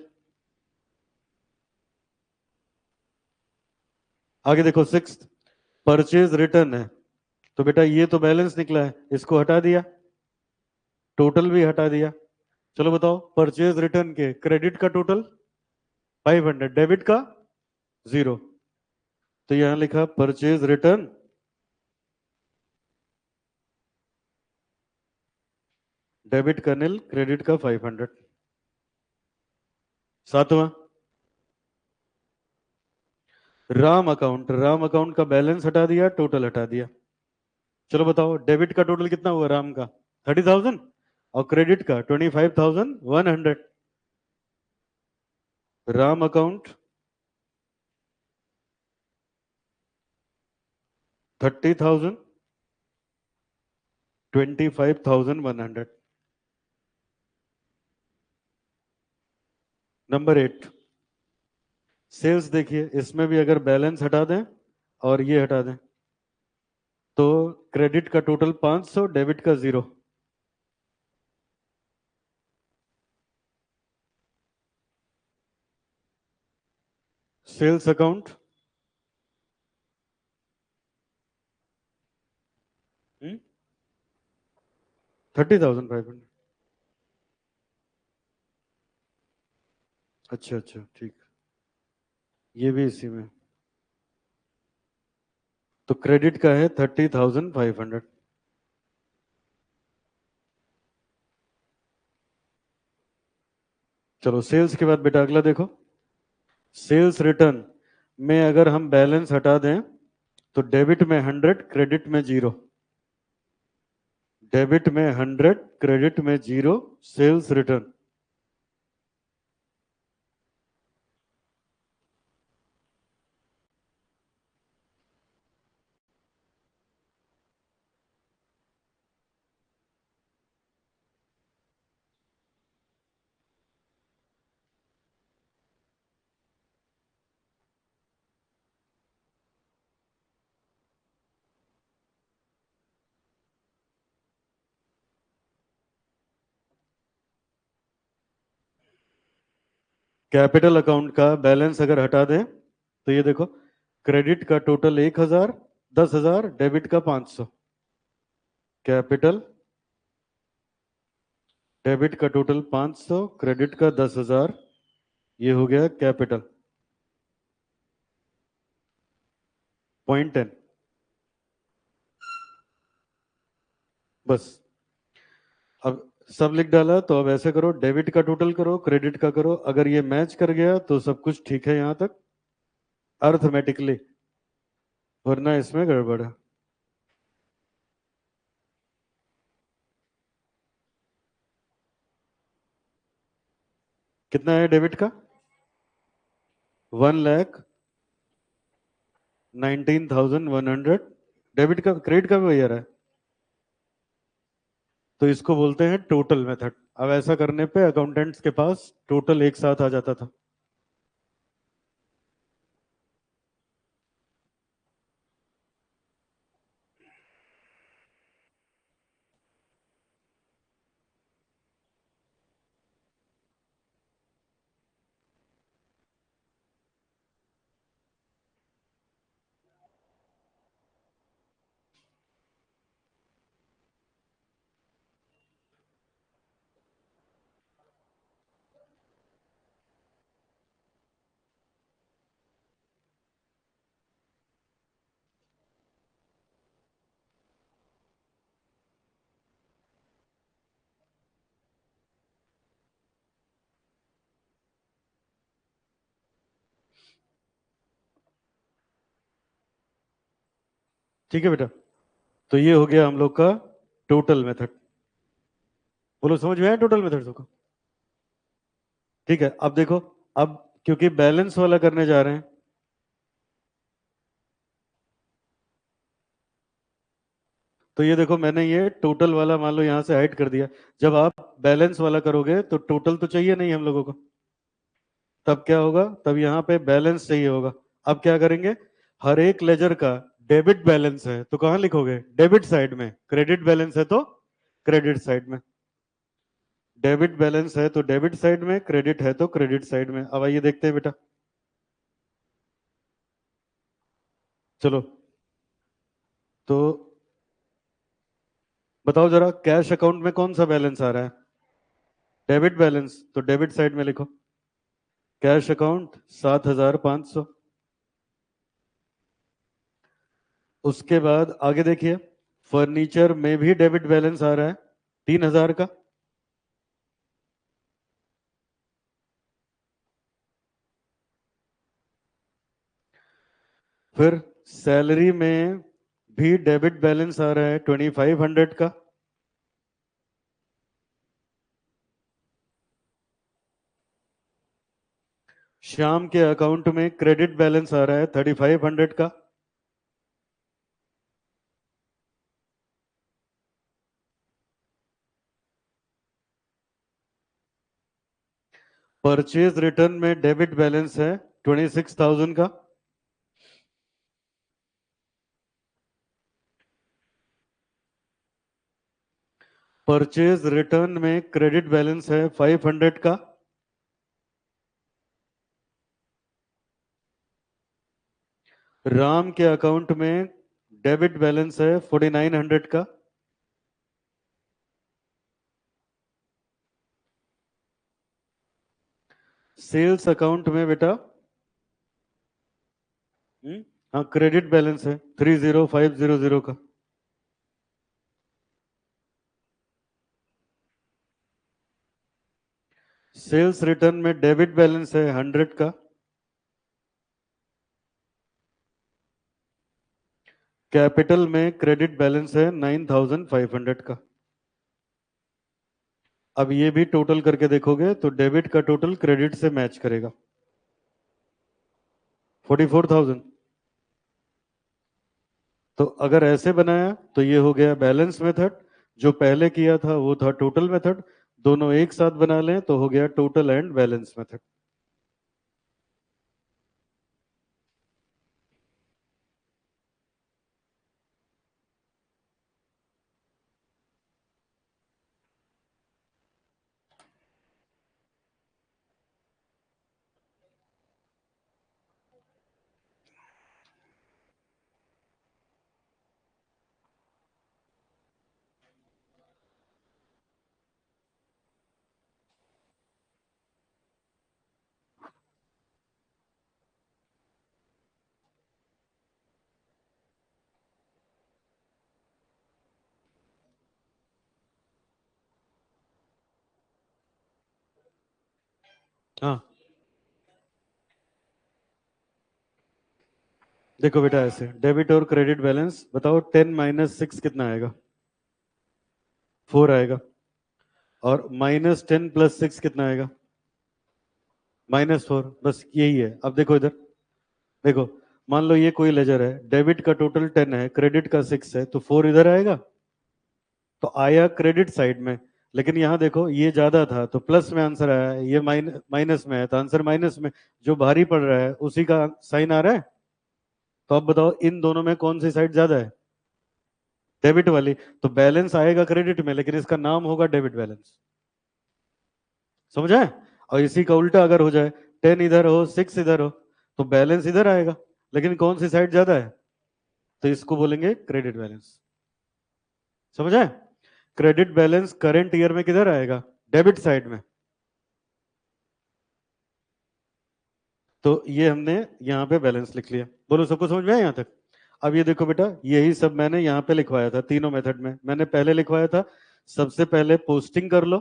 [SPEAKER 1] आगे देखो 6 परचेज रिटर्न है, तो बेटा ये तो बैलेंस निकला है, इसको हटा दिया, टोटल भी हटा दिया। चलो बताओ परचेज रिटर्न के क्रेडिट का टोटल 500, डेबिट का जीरो। तो यहां लिखा परचेज रिटर्न, डेबिट का नील, क्रेडिट का 500। सातवां राम अकाउंट, राम अकाउंट का बैलेंस हटा दिया, टोटल हटा दिया। चलो बताओ, डेबिट का टोटल कितना हुआ राम का? 30,000, और क्रेडिट का 25,100। राम अकाउंट 30,000, 25,100। नंबर 8, सेल्स देखिए, इसमें भी अगर बैलेंस हटा दें और ये हटा दें तो क्रेडिट का टोटल 500, डेबिट का 0। Sales account 30,500। अच्छा अच्छा, ठीक। ये भी इसी में, तो क्रेडिट का है 30,500। चलो सेल्स के बाद बेटा अगला देखो, सेल्स रिटर्न में अगर हम बैलेंस हटा दें तो डेबिट में 100, क्रेडिट में 0। डेबिट में 100, क्रेडिट में 0, सेल्स रिटर्न। कैपिटल अकाउंट का बैलेंस अगर हटा दें तो ये देखो, क्रेडिट का टोटल 1,000, 10,000, डेबिट का 500। कैपिटल, डेबिट का टोटल 500, क्रेडिट का 10,000। ये हो गया कैपिटल। .10। बस, अब सब लिख डाला तो अब ऐसे करो, डेबिट का टोटल करो, क्रेडिट का करो, अगर ये मैच कर गया तो सब कुछ ठीक है यहां तक अर्थमेटिकली, वरना इसमें गड़बड़ है। कितना है डेबिट का? 1,19,100। डेबिट का, क्रेडिट का भी वही आ रहा है, तो इसको बोलते हैं टोटल मेथड। अब ऐसा करने पे अकाउंटेंट्स के पास टोटल एक साथ आ जाता था। ठीक है बेटा, तो ये हो गया हम लोग का टोटल मेथड। बोलो समझ में आया टोटल मेथड को? ठीक है, अब देखो, अब क्योंकि बैलेंस वाला करने जा रहे हैं, तो ये देखो मैंने ये टोटल वाला मान लो यहां से हाइड कर दिया। जब आप बैलेंस वाला करोगे तो टोटल तो चाहिए नहीं हम लोगों को, तब क्या होगा, तब यहाँ पे बैलेंस चाहिए होगा। अब क्या करेंगे, हर एक लेजर का डेबिट बैलेंस है तो कहाँ लिखोगे? डेबिट साइड में। क्रेडिट बैलेंस है तो क्रेडिट साइड में। डेबिट बैलेंस है तो डेबिट साइड में, क्रेडिट है तो क्रेडिट साइड में। अब आइए देखते हैं बेटा, चलो। तो बताओ जरा, कैश अकाउंट में कौन सा बैलेंस आ रहा है? डेबिट बैलेंस, तो डेबिट साइड में लिखो, कैश अकाउंट 7,500। उसके बाद आगे देखिए, फर्नीचर में भी डेबिट बैलेंस आ रहा है 3,000 का। फिर सैलरी में भी डेबिट बैलेंस आ रहा है 2500 का, श्याम के अकाउंट में क्रेडिट बैलेंस आ रहा है 3500 का, परचेज रिटर्न में डेबिट बैलेंस है 26,000 का, परचेज रिटर्न में क्रेडिट बैलेंस है 500 का, राम के अकाउंट में डेबिट बैलेंस है 4900 का, सेल्स अकाउंट में बेटा हाँ क्रेडिट बैलेंस है 30500 का, सेल्स रिटर्न में डेबिट बैलेंस है 100 का, कैपिटल में क्रेडिट बैलेंस है 9500 का। अब ये भी टोटल करके देखोगे तो डेबिट का टोटल क्रेडिट से मैच करेगा 44,000। तो अगर ऐसे बनाया तो ये हो गया बैलेंस मेथड, जो पहले किया था वो था टोटल मेथड, दोनों एक साथ बना लें तो हो गया टोटल एंड बैलेंस मेथड। हाँ देखो बेटा, ऐसे डेबिट और क्रेडिट बैलेंस बताओ, 10 - 6 कितना आएगा? 4 आएगा। और -10 + 6 कितना आएगा? -4। बस यही है। अब देखो इधर, देखो मान लो ये कोई लेजर है, डेबिट का टोटल 10 है, क्रेडिट का 6 है, तो 4 इधर आएगा, तो आया क्रेडिट साइड में। लेकिन यहाँ देखो ये ज्यादा था तो प्लस में आंसर आया, ये माइनस में है तो आंसर माइनस में। जो भारी पड़ रहा है उसी का साइन आ रहा है। तो अब बताओ इन दोनों में कौन सी साइड ज्यादा है? डेबिट वाली। तो बैलेंस आएगा क्रेडिट में, लेकिन इसका नाम होगा डेबिट बैलेंस। समझा है? और इसी का उल्टा अगर हो जाए, 10 इधर हो 6 इधर हो, तो बैलेंस इधर आएगा, लेकिन कौन सी साइड ज्यादा है? तो इसको बोलेंगे क्रेडिट बैलेंस। समझा है? क्रेडिट बैलेंस करंट ईयर में किधर आएगा? डेबिट साइड में। तो ये हमने यहाँ पे बैलेंस लिख लिया। बोलो सबको समझ में आया यहाँ तक? अब ये देखो बेटा, यही सब मैंने यहाँ पे लिखवाया था तीनों मेथड में। मैंने पहले लिखवाया था, सबसे पहले पोस्टिंग कर लो।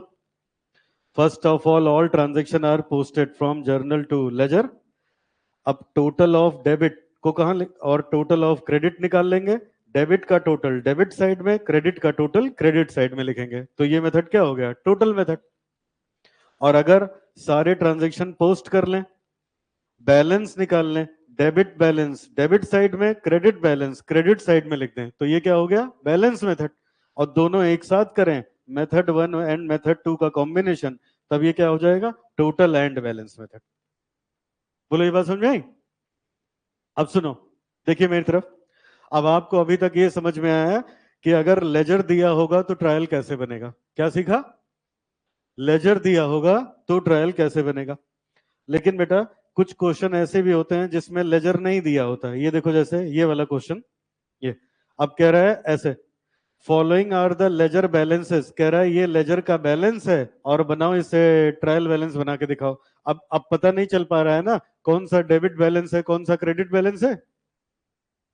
[SPEAKER 1] First of all transaction are posted from journal to ledger. अब टोटल ऑफ डेबिट को कहाँ और टोटल ऑफ क्रेडिट निकाल लेंगे। डेबिट का टोटल डेबिट साइड में, क्रेडिट का टोटल क्रेडिट साइड में लिखेंगे। तो ये मेथड क्या हो गया? Total method. और अगर सारे ट्रांजेक्शन पोस्ट कर लें, बैलेंस निकाल लें, डेबिट बैलेंस डेबिट साइड में, क्रेडिट बैलेंस क्रेडिट साइड में लिख दें, तो ये क्या हो गया? Balance method. और दोनों एक साथ करें, मेथड 1 एंड मेथड 2 का कॉम्बिनेशन, तब ये क्या हो जाएगा? Total and balance method. बोलो ये बात समझ में आई? अब सुनो, देखिए मेरी तरफ। अब आपको अभी तक ये समझ में आया है कि अगर लेजर दिया होगा तो ट्रायल कैसे बनेगा। क्या सीखा? लेजर दिया होगा तो ट्रायल कैसे बनेगा। लेकिन बेटा कुछ क्वेश्चन ऐसे भी होते हैं जिसमें लेजर नहीं दिया होता है। ये देखो जैसे ये वाला क्वेश्चन, ये अब कह रहा है ऐसे, following are the ledger balances. कह रहा है ये लेजर का बैलेंस है और बनाओ इसे ट्रायल बैलेंस बना के दिखाओ। अब पता नहीं चल पा रहा है ना कौन सा डेबिट बैलेंस है कौन सा क्रेडिट बैलेंस है।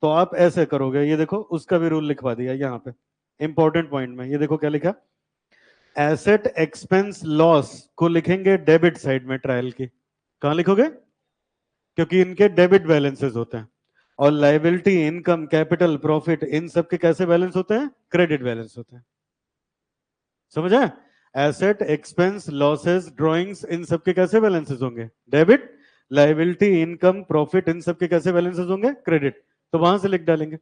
[SPEAKER 1] तो आप ऐसे करोगे, ये देखो उसका भी रूल लिखवा दिया यहाँ पे इंपॉर्टेंट पॉइंट में। ये देखो क्या लिखा, एसेट एक्सपेंस लॉस को लिखेंगे डेबिट साइड में ट्रायल की। कहां लिखोगे? क्योंकि इनके डेबिट बैलेंसेस होते हैं। और लाइबिलिटी, इनकम, कैपिटल, प्रॉफिट, इन सब के कैसे बैलेंस होते हैं? क्रेडिट बैलेंस होते हैं। समझ आए? एसेट, एक्सपेंस, लॉसेस, ड्रॉइंग्स, इन सब के कैसे बैलेंसेस होंगे? डेबिट। लाइबिलिटी, इनकम, प्रॉफिट, इन सब के कैसे बैलेंसेस होंगे? क्रेडिट। तो वहां से लिख डालेंगे।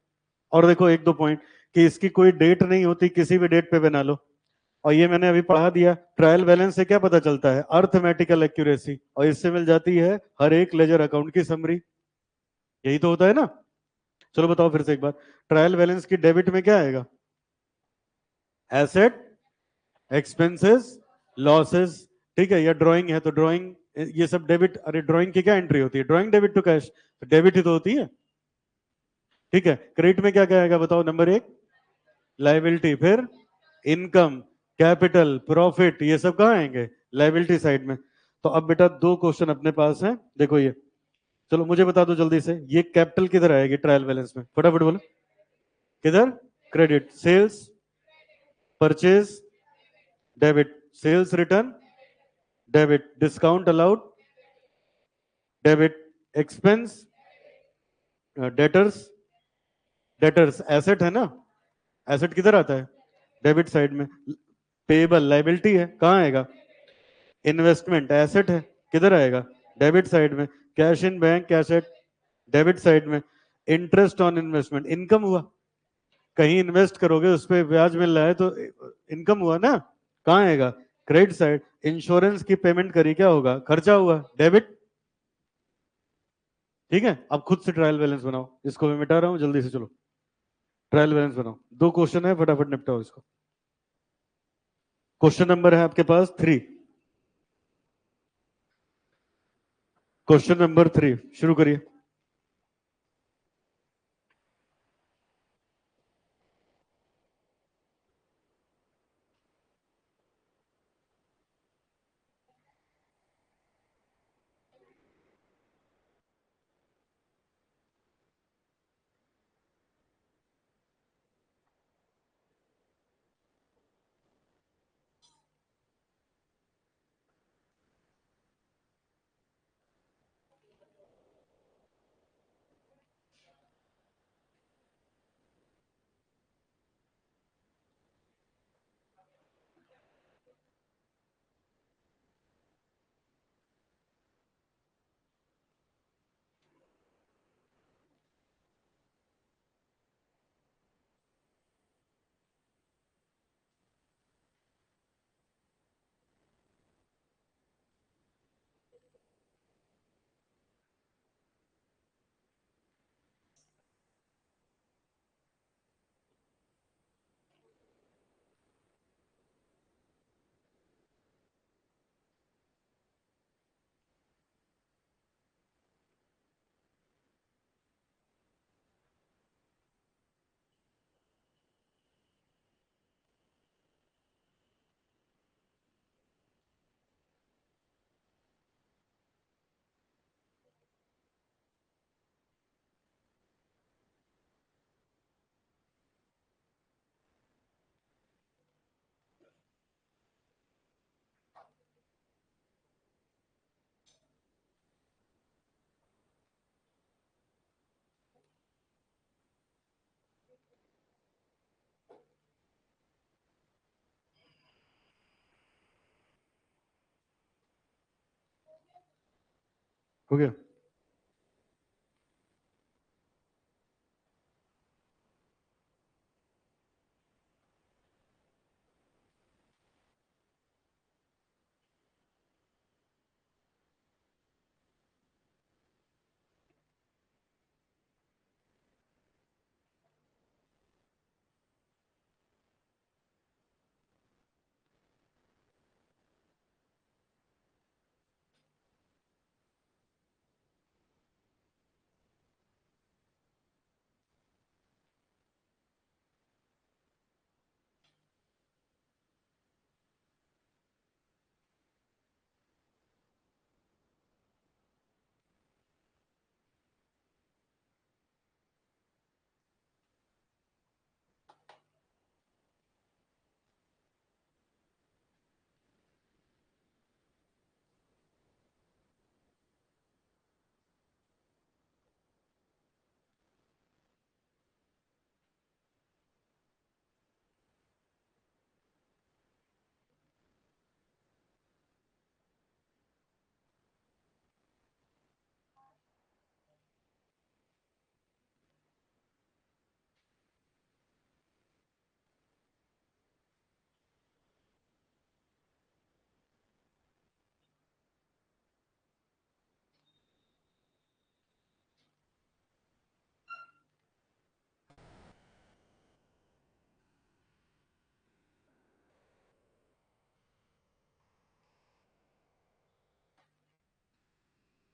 [SPEAKER 1] और देखो एक दो पॉइंट कि इसकी कोई डेट नहीं होती, किसी भी डेट पे बना लो। और ये मैंने अभी पढ़ा दिया, ट्रायल बैलेंस से क्या पता चलता है? अर्थमेटिकल एक्यूरेसी, और इससे मिल जाती है हर एक लेजर अकाउंट की समरी। यही तो होता है ना? चलो बताओ फिर से एक बार, ट्रायल बैलेंस की डेबिट में क्या आएगा? Asset, expenses, losses. ठीक है, या ड्राइंग है तो ड्राइंग, ये सब डेबिट। अरे ड्राइंग की क्या एंट्री होती है? ड्राइंग डेबिट टू कैश, तो डेबिट ही तो होती है। ठीक है, क्रेडिट में क्या क्या आएगा बताओ? नंबर एक, लाइबिलिटी, फिर इनकम, कैपिटल, प्रॉफिट, ये सब कहाँ आएंगे? लाइबिलिटी साइड में। तो अब बेटा दो क्वेश्चन अपने पास हैं, देखो ये। चलो मुझे बता दो जल्दी से, ये कैपिटल किधर आएगी ट्रायल बैलेंस में? फटाफट बोलो। किधर? Credit. Sales, purchase, debit. Sales return, debit. Discount allowed, debit. Expense, debtors, debtors asset है ना? एसेट किधर आता है? डेबिट साइड में। पेबल लाइबिलिटी है, कहाँ आएगा? इन्वेस्टमेंट एसेट है, किधर आएगा? डेबिट साइड में। Cash in bank asset, debit side में। इंटरेस्ट ऑन इन्वेस्टमेंट, इनकम हुआ, कहीं इन्वेस्ट करोगे उस पर ब्याज मिल रहा है तो इनकम हुआ ना? कहाँ आएगा? Credit side. इंश्योरेंस की पेमेंट करी, क्या होगा? खर्चा हुआ, डेबिट। ठीक है, अब खुद से ट्रायल बैलेंस बनाओ, इसको मैं मिटा रहा हूं जल्दी से, चलो ट्रायल बैलेंस बनाओ। दो क्वेश्चन है, फटाफट निपटाओ इसको। क्वेश्चन नंबर है आपके पास 3। क्वेश्चन नंबर 3 शुरू करिए। हो गया?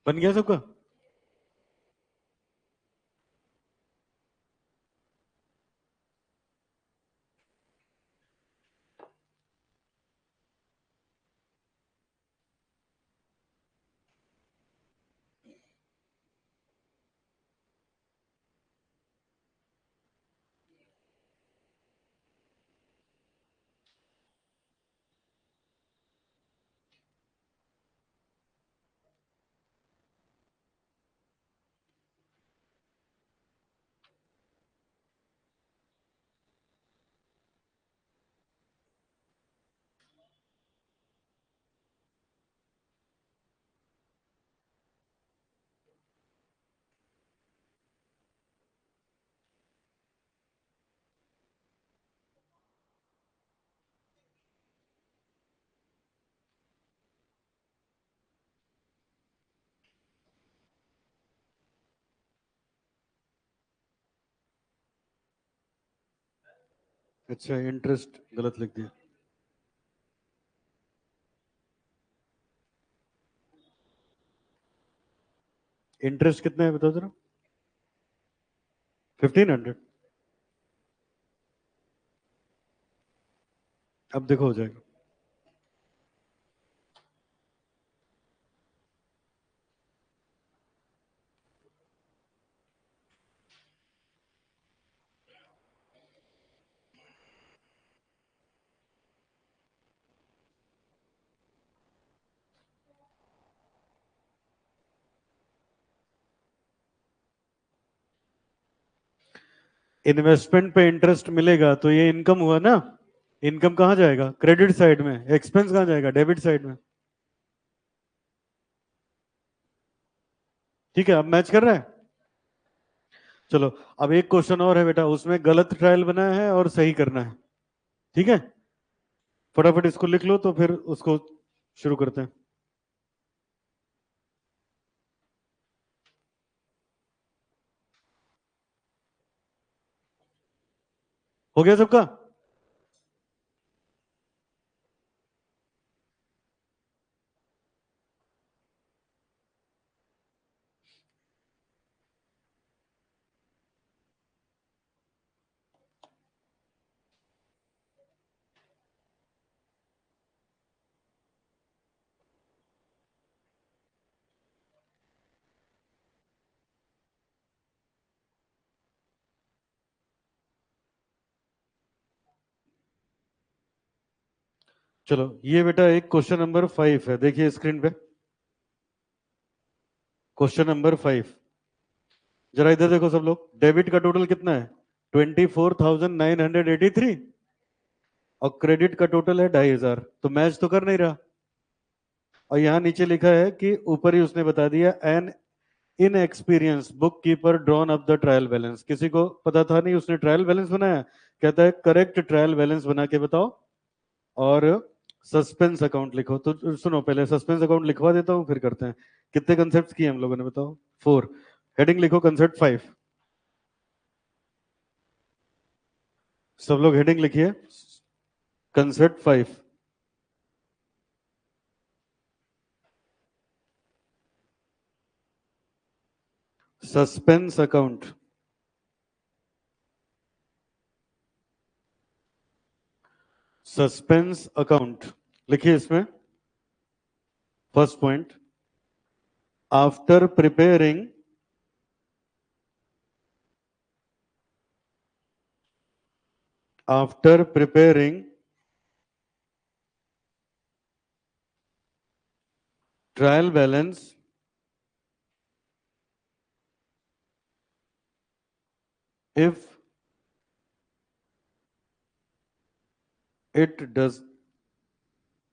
[SPEAKER 1] बन गया सबका? अच्छा, इंटरेस्ट गलत लिख दिया। इंटरेस्ट कितना है बताओ जरा? 1500। अब देखो हो जाएगा। इन्वेस्टमेंट पे इंटरेस्ट मिलेगा तो ये इनकम हुआ ना। इनकम कहाँ जाएगा? क्रेडिट साइड में। एक्सपेंस कहाँ जाएगा? डेबिट साइड में। ठीक है, अब मैच कर रहा है। चलो, अब एक क्वेश्चन और है बेटा, उसमें गलत ट्रायल बना है और सही करना है। ठीक है, फटाफट इसको लिख लो तो फिर उसको शुरू करते हैं। हो गया सबका? चलो, ये बेटा एक क्वेश्चन नंबर 5 है, देखिए स्क्रीन पे। क्वेश्चन नंबर 5, जरा इधर देखो सब लोग। डेबिट का टोटल कितना है? 24,983। और क्रेडिट का टोटल है 2,500, तो मैच तो कर नहीं रहा। और यहाँ नीचे लिखा है कि ऊपर ही उसने बता दिया, an inexperienced bookkeeper drawn up the trial balance. किसी को पता था नहीं, उसने ट्रायल बैलेंस बनाया। कहता है करेक्ट ट्रायल बैलेंस बना के बताओ और सस्पेंस अकाउंट लिखो। तो सुनो, पहले सस्पेंस अकाउंट लिखवा देता हूँ फिर करते हैं। कितने कंसेप्ट किए हम लोगों ने बताओ? 4। हेडिंग लिखो कंसेप्ट 5। सब लोग हेडिंग लिखिए, concept 5। Suspense account. Suspense account लिखिए इसमें। First point, after preparing after preparing trial balance, if it does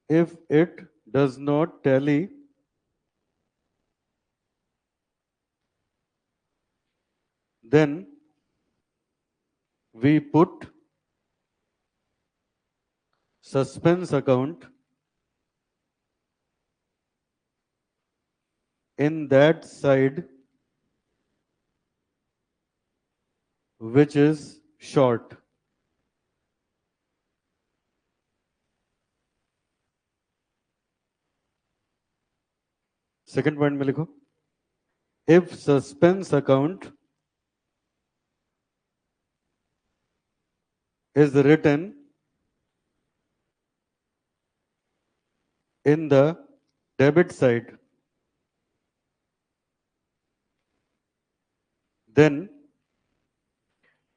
[SPEAKER 1] if it does not tally, then we put suspense account in that side which is short. Second point में लिखो, if suspense account is written in the debit side, then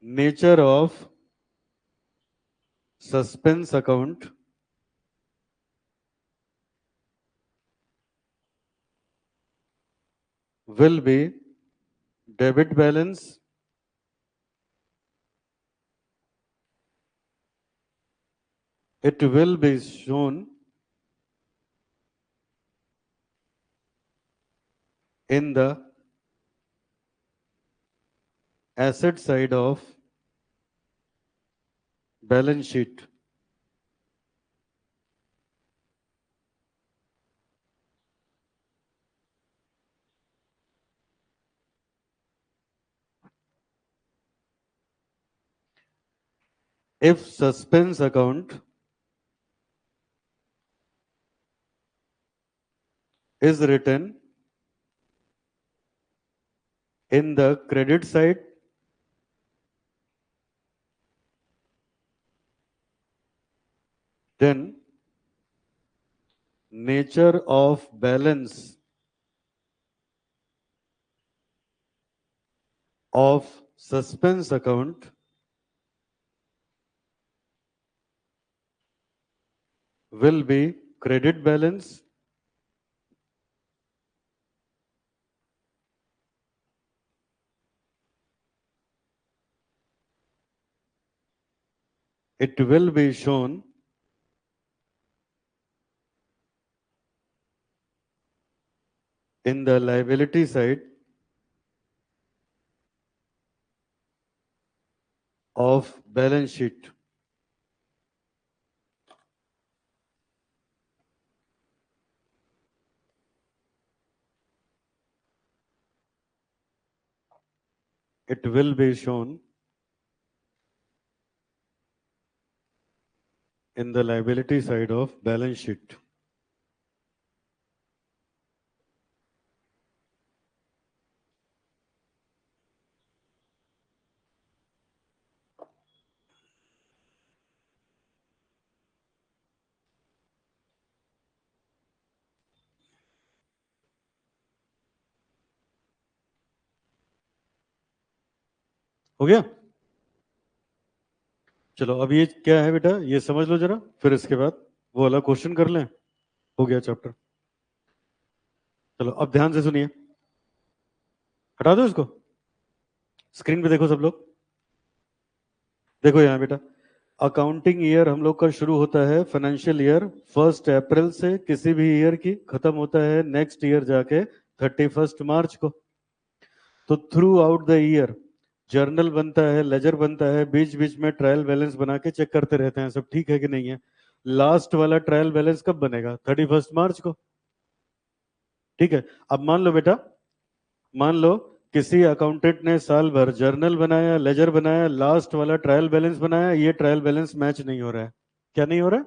[SPEAKER 1] nature of suspense account will be debit balance it will be shown in the asset side of balance sheet. If suspense account is written in the credit side, then nature of balance of suspense account will be credit balance it will be shown in the liability side of balance sheet. It will be shown in the liability side of balance sheet. हो गया? चलो अब ये क्या है बेटा, ये समझ लो जरा, फिर इसके बाद वो वाला क्वेश्चन कर लें। हो गया चैप्टर। चलो अब ध्यान से सुनिए, हटा दो इसको, स्क्रीन पे देखो सब लोग। देखो यहाँ बेटा, अकाउंटिंग ईयर हम लोग का शुरू होता है फाइनेंशियल ईयर 1 अप्रैल से किसी भी ईयर की, खत्म होता है नेक्स्ट ईयर जाके 31 मार्च को। तो through out the year journal बनता है, लेजर बनता है, बीच बीच में ट्रायल बैलेंस बना के चेक करते रहते हैं सब ठीक है कि नहीं है। लास्ट वाला ट्रायल बैलेंस कब बनेगा? 31 मार्च को। ठीक है, अब मान लो बेटा, मान लो किसी अकाउंटेंट ने साल भर जर्नल बनाया, लेजर बनाया, लास्ट वाला ट्रायल बैलेंस बनाया, ये ट्रायल बैलेंस मैच नहीं हो रहा है। क्या नहीं हो रहा है?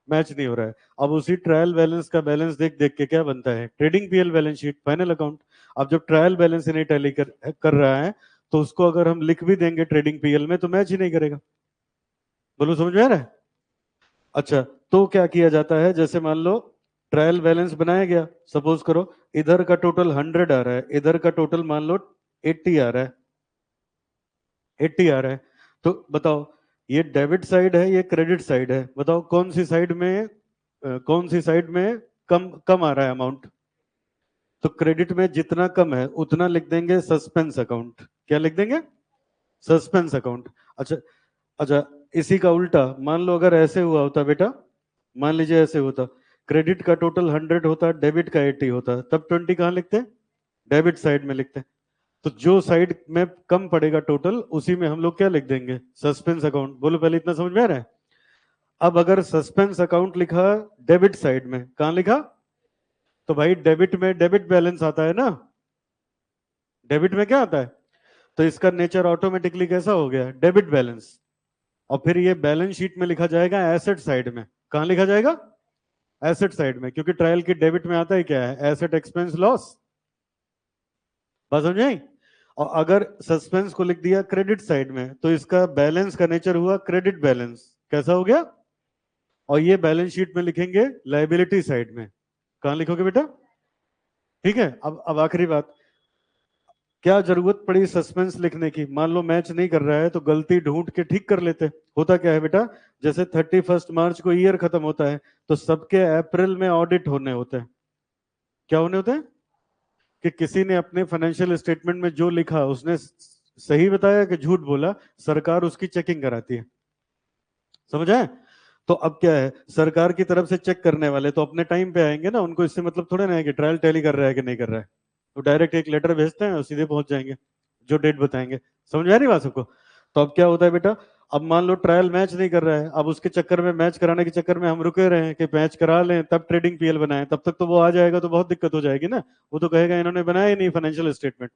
[SPEAKER 1] मैच नहीं हो रहा है। अब उसी ट्रायल बैलेंस का बैलेंस देख देख के क्या बनता है? Trading PL balance sheet, final account. अब जब ट्रायल बैलेंस नहीं टैली कर रहा है तो उसको अगर हम लिख भी देंगे ट्रेडिंग पीएल में तो मैच ही नहीं करेगा। बोलो समझ में आ रहा है? अच्छा, तो क्या किया जाता है, जैसे मान लो ट्रायल बैलेंस बनाया गया, सपोज करो इधर का टोटल 100 आ रहा है, इधर का टोटल मान लो 80 आ रहा है, 80 आ रहा है, तो बताओ ये डेबिट साइड है, ये क्रेडिट साइड है, बताओ कौन सी साइड में कौन सी साइड में कम कम आ रहा है अमाउंट? तो क्रेडिट में जितना कम है उतना लिख देंगे सस्पेंस अकाउंट। क्या लिख देंगे? Suspense account. अच्छा, अच्छा, इसी का उल्टा मान लो अगर ऐसे हुआ होता बेटा, मान लीजिए ऐसे होता, क्रेडिट का टोटल 100 होता, डेबिट का 80 होता, तब 20 कहाँ लिखते? डेबिट साइड में लिखते। तो जो साइड में कम पड़ेगा टोटल उसी में हम लोग क्या लिख देंगे? Suspense account. बोलो पहले इतना समझ में आ रहा है? अब अगर सस्पेंस अकाउंट लिखा डेबिट साइड में, कहां लिखा? तो भाई डेबिट में डेबिट बैलेंस आता है ना, डेबिट में क्या आता है? तो इसका नेचर ऑटोमेटिकली कैसा हो गया? Debit balance. और फिर ये बैलेंस शीट में लिखा जाएगा एसेट साइड में। कहां लिखा जाएगा? एसेट साइड में, क्योंकि ट्रायल की डेबिट में आता है क्या है? Asset expense loss. बात समझ आई? और अगर सस्पेंस को लिख दिया क्रेडिट साइड में तो इसका बैलेंस का नेचर हुआ क्रेडिट बैलेंस। कैसा हो गया? और ये बैलेंस शीट में लिखेंगे लाइबिलिटी साइड में। कहां लिखोगे बेटा? ठीक है। अब आखिरी बात, क्या जरूरत पड़ी सस्पेंस लिखने की? मान लो मैच नहीं कर रहा है तो गलती ढूंढ के ठीक कर लेते। होता क्या है बेटा, जैसे 31 मार्च को ईयर खत्म होता है तो सबके अप्रैल में ऑडिट होने होते हैं। क्या होने होते हैं? कि किसी ने अपने फाइनेंशियल स्टेटमेंट में जो लिखा उसने सही बताया कि झूठ बोला, सरकार उसकी चेकिंग कराती है। समझ आए? तो अब क्या है, सरकार की तरफ से चेक करने वाले तो अपने टाइम पे आएंगे ना, उनको इससे मतलब थोड़ा ना है कि ट्रायल टैली कर रहा है कि नहीं कर रहा है। तो डायरेक्ट एक लेटर भेजते हैं और सीधे पहुंच जाएंगे जो डेट बताएंगे। समझ आ रही बात सबको? तो अब क्या होता है बेटा, अब मान लो ट्रायल मैच नहीं कर रहा है, अब उसके चक्कर में, मैच कराने के चक्कर में हम रुके रहे हैं कि मैच करा लें तब ट्रेडिंग पीएल बनाए, तब तक तो वो आ जाएगा तो बहुत दिक्कत हो जाएगी ना। वो तो कहेगा इन्होंने बनाया ही नहीं फाइनेंशियल स्टेटमेंट।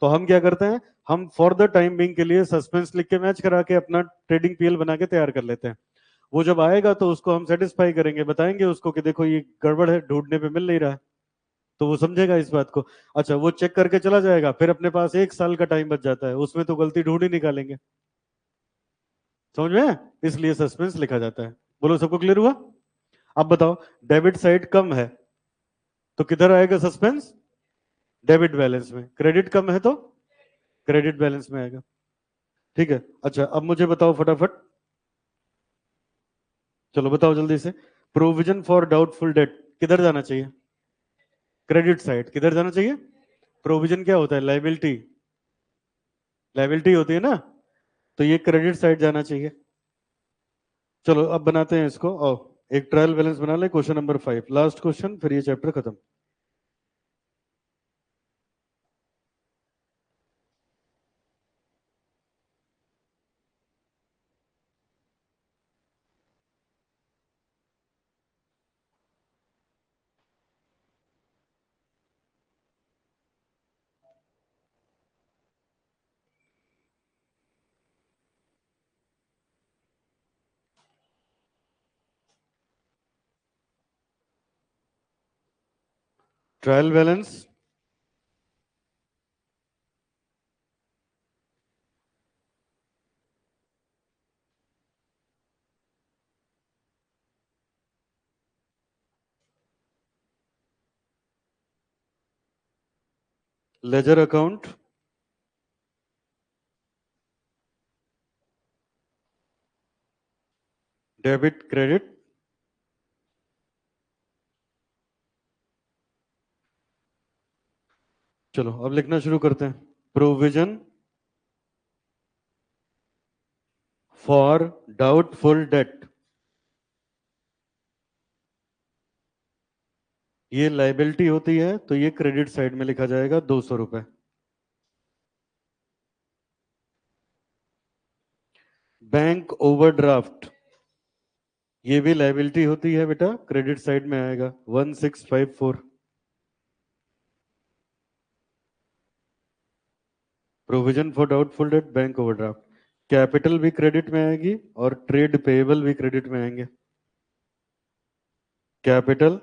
[SPEAKER 1] तो हम क्या करते हैं, हम फॉर द टाइम बिंग के लिए सस्पेंस लिख के मैच करा के अपना ट्रेडिंग पीएल बना के तैयार कर लेते हैं। वो जब आएगा तो उसको हम सेटिस्फाई करेंगे, बताएंगे उसको कि देखो ये गड़बड़ है, ढूंढने पे मिल नहीं रहा है। तो वो समझेगा इस बात को। अच्छा, वो चेक करके चला जाएगा, फिर अपने पास 1 साल का टाइम बच जाता है, उसमें तो गलती ढूंढ ही निकालेंगे। समझ में? इसलिए सस्पेंस लिखा जाता है। बोलो सबको क्लियर हुआ? अब बताओ, डेबिट साइड कम है तो किधर आएगा सस्पेंस? डेबिट बैलेंस में। क्रेडिट कम है तो क्रेडिट बैलेंस में आएगा। ठीक है। अच्छा, अब मुझे बताओ फटाफट, चलो बताओ जल्दी से, प्रोविजन फॉर डाउटफुल डेट किधर जाना चाहिए? Credit side. किधर जाना चाहिए? प्रोविजन क्या होता है? लाइबिलिटी। लाइबिलिटी होती है ना, तो ये क्रेडिट साइड जाना चाहिए। चलो अब बनाते हैं इसको, आओ एक ट्रायल बैलेंस बना ले। क्वेश्चन नंबर 5, लास्ट क्वेश्चन, फिर ये चैप्टर खत्म। Trial balance, ledger account, debit credit. चलो अब लिखना शुरू करते हैं। प्रोविजन फॉर डाउटफुल डेट, ये लाइबिलिटी होती है तो ये क्रेडिट साइड में लिखा जाएगा 200 रुपए। बैंक ओवरड्राफ्ट, ये भी लाइबिलिटी होती है बेटा, क्रेडिट साइड में आएगा 1654। Provision for doubtful debt, bank overdraft. Capital भी क्रेडिट में आएगी और ट्रेड पेएबल भी क्रेडिट में आएंगे। कैपिटल,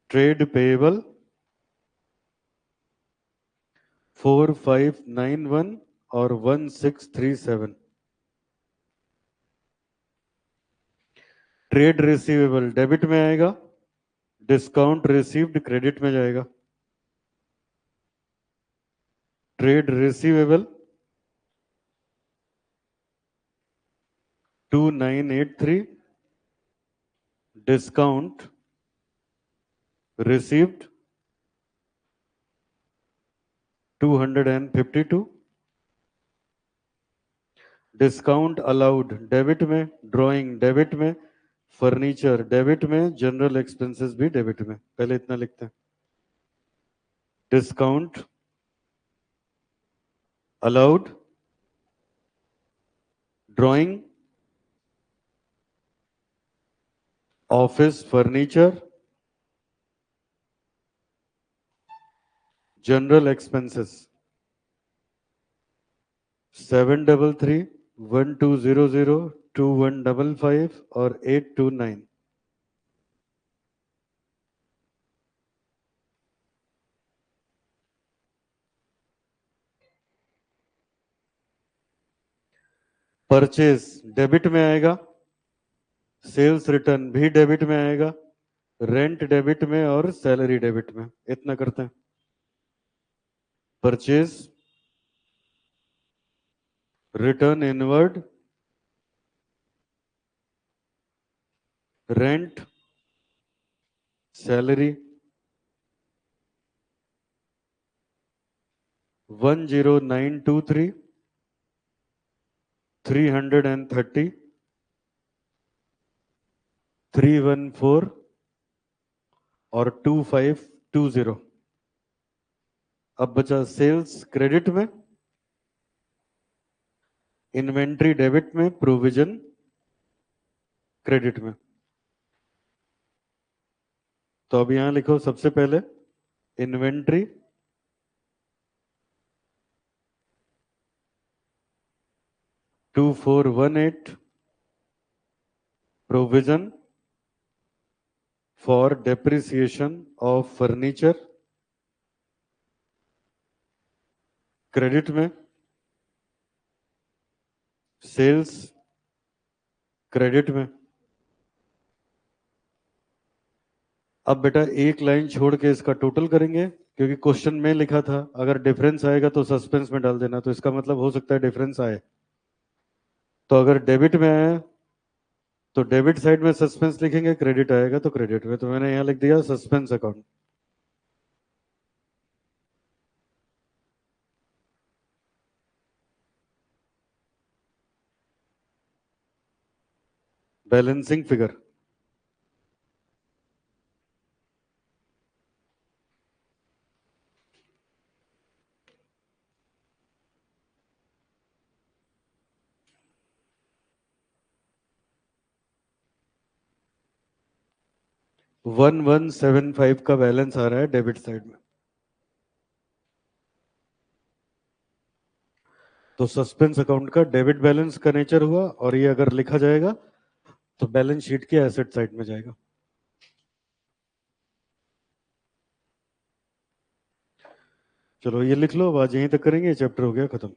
[SPEAKER 1] ट्रेड पेएबल 4591 और 1637। ट्रेड रिसीवेबल डेबिट में आएगा, डिस्काउंट रिसीव्ड क्रेडिट में जाएगा। Trade receivable 2983, discount received 252। Discount allowed debit में, ड्राइंग डेबिट में, फर्नीचर डेबिट में, जनरल एक्सपेंसेस भी डेबिट में। पहले इतना लिखते हैं। Discount allowed, drawing, office furniture, general expenses 7331200215 और 829। परचेज डेबिट में आएगा, सेल्स रिटर्न भी डेबिट में आएगा, रेंट डेबिट में और सैलरी डेबिट में। इतना करते हैं। Purchase, return inward, rent, salary, 10923, 330, 314 और 2520। अब बचा सेल्स क्रेडिट में, इन्वेंट्री डेबिट में, प्रोविजन क्रेडिट में। तो अब यहां लिखो सबसे पहले inventory, $2418, provision for depreciation of furniture credit में, सेल्स क्रेडिट में। अब बेटा एक लाइन छोड़ के इसका टोटल करेंगे, क्योंकि क्वेश्चन में लिखा था अगर डिफरेंस आएगा तो सस्पेंस में डाल देना, तो इसका मतलब हो सकता है डिफरेंस आए। तो अगर डेबिट में आया तो डेबिट साइड में सस्पेंस लिखेंगे, क्रेडिट आएगा तो क्रेडिट में। तो मैंने यहां लिख दिया सस्पेंस अकाउंट। बैलेंसिंग फिगर, $1175 का बैलेंस आ रहा है डेबिट साइड में। तो सस्पेंस अकाउंट का डेबिट बैलेंस का नेचर हुआ, और ये अगर लिखा जाएगा तो बैलेंस शीट की एसेट साइड में जाएगा। चलो ये लिख लो, आज यहीं तक करेंगे, चैप्टर हो गया खत्म।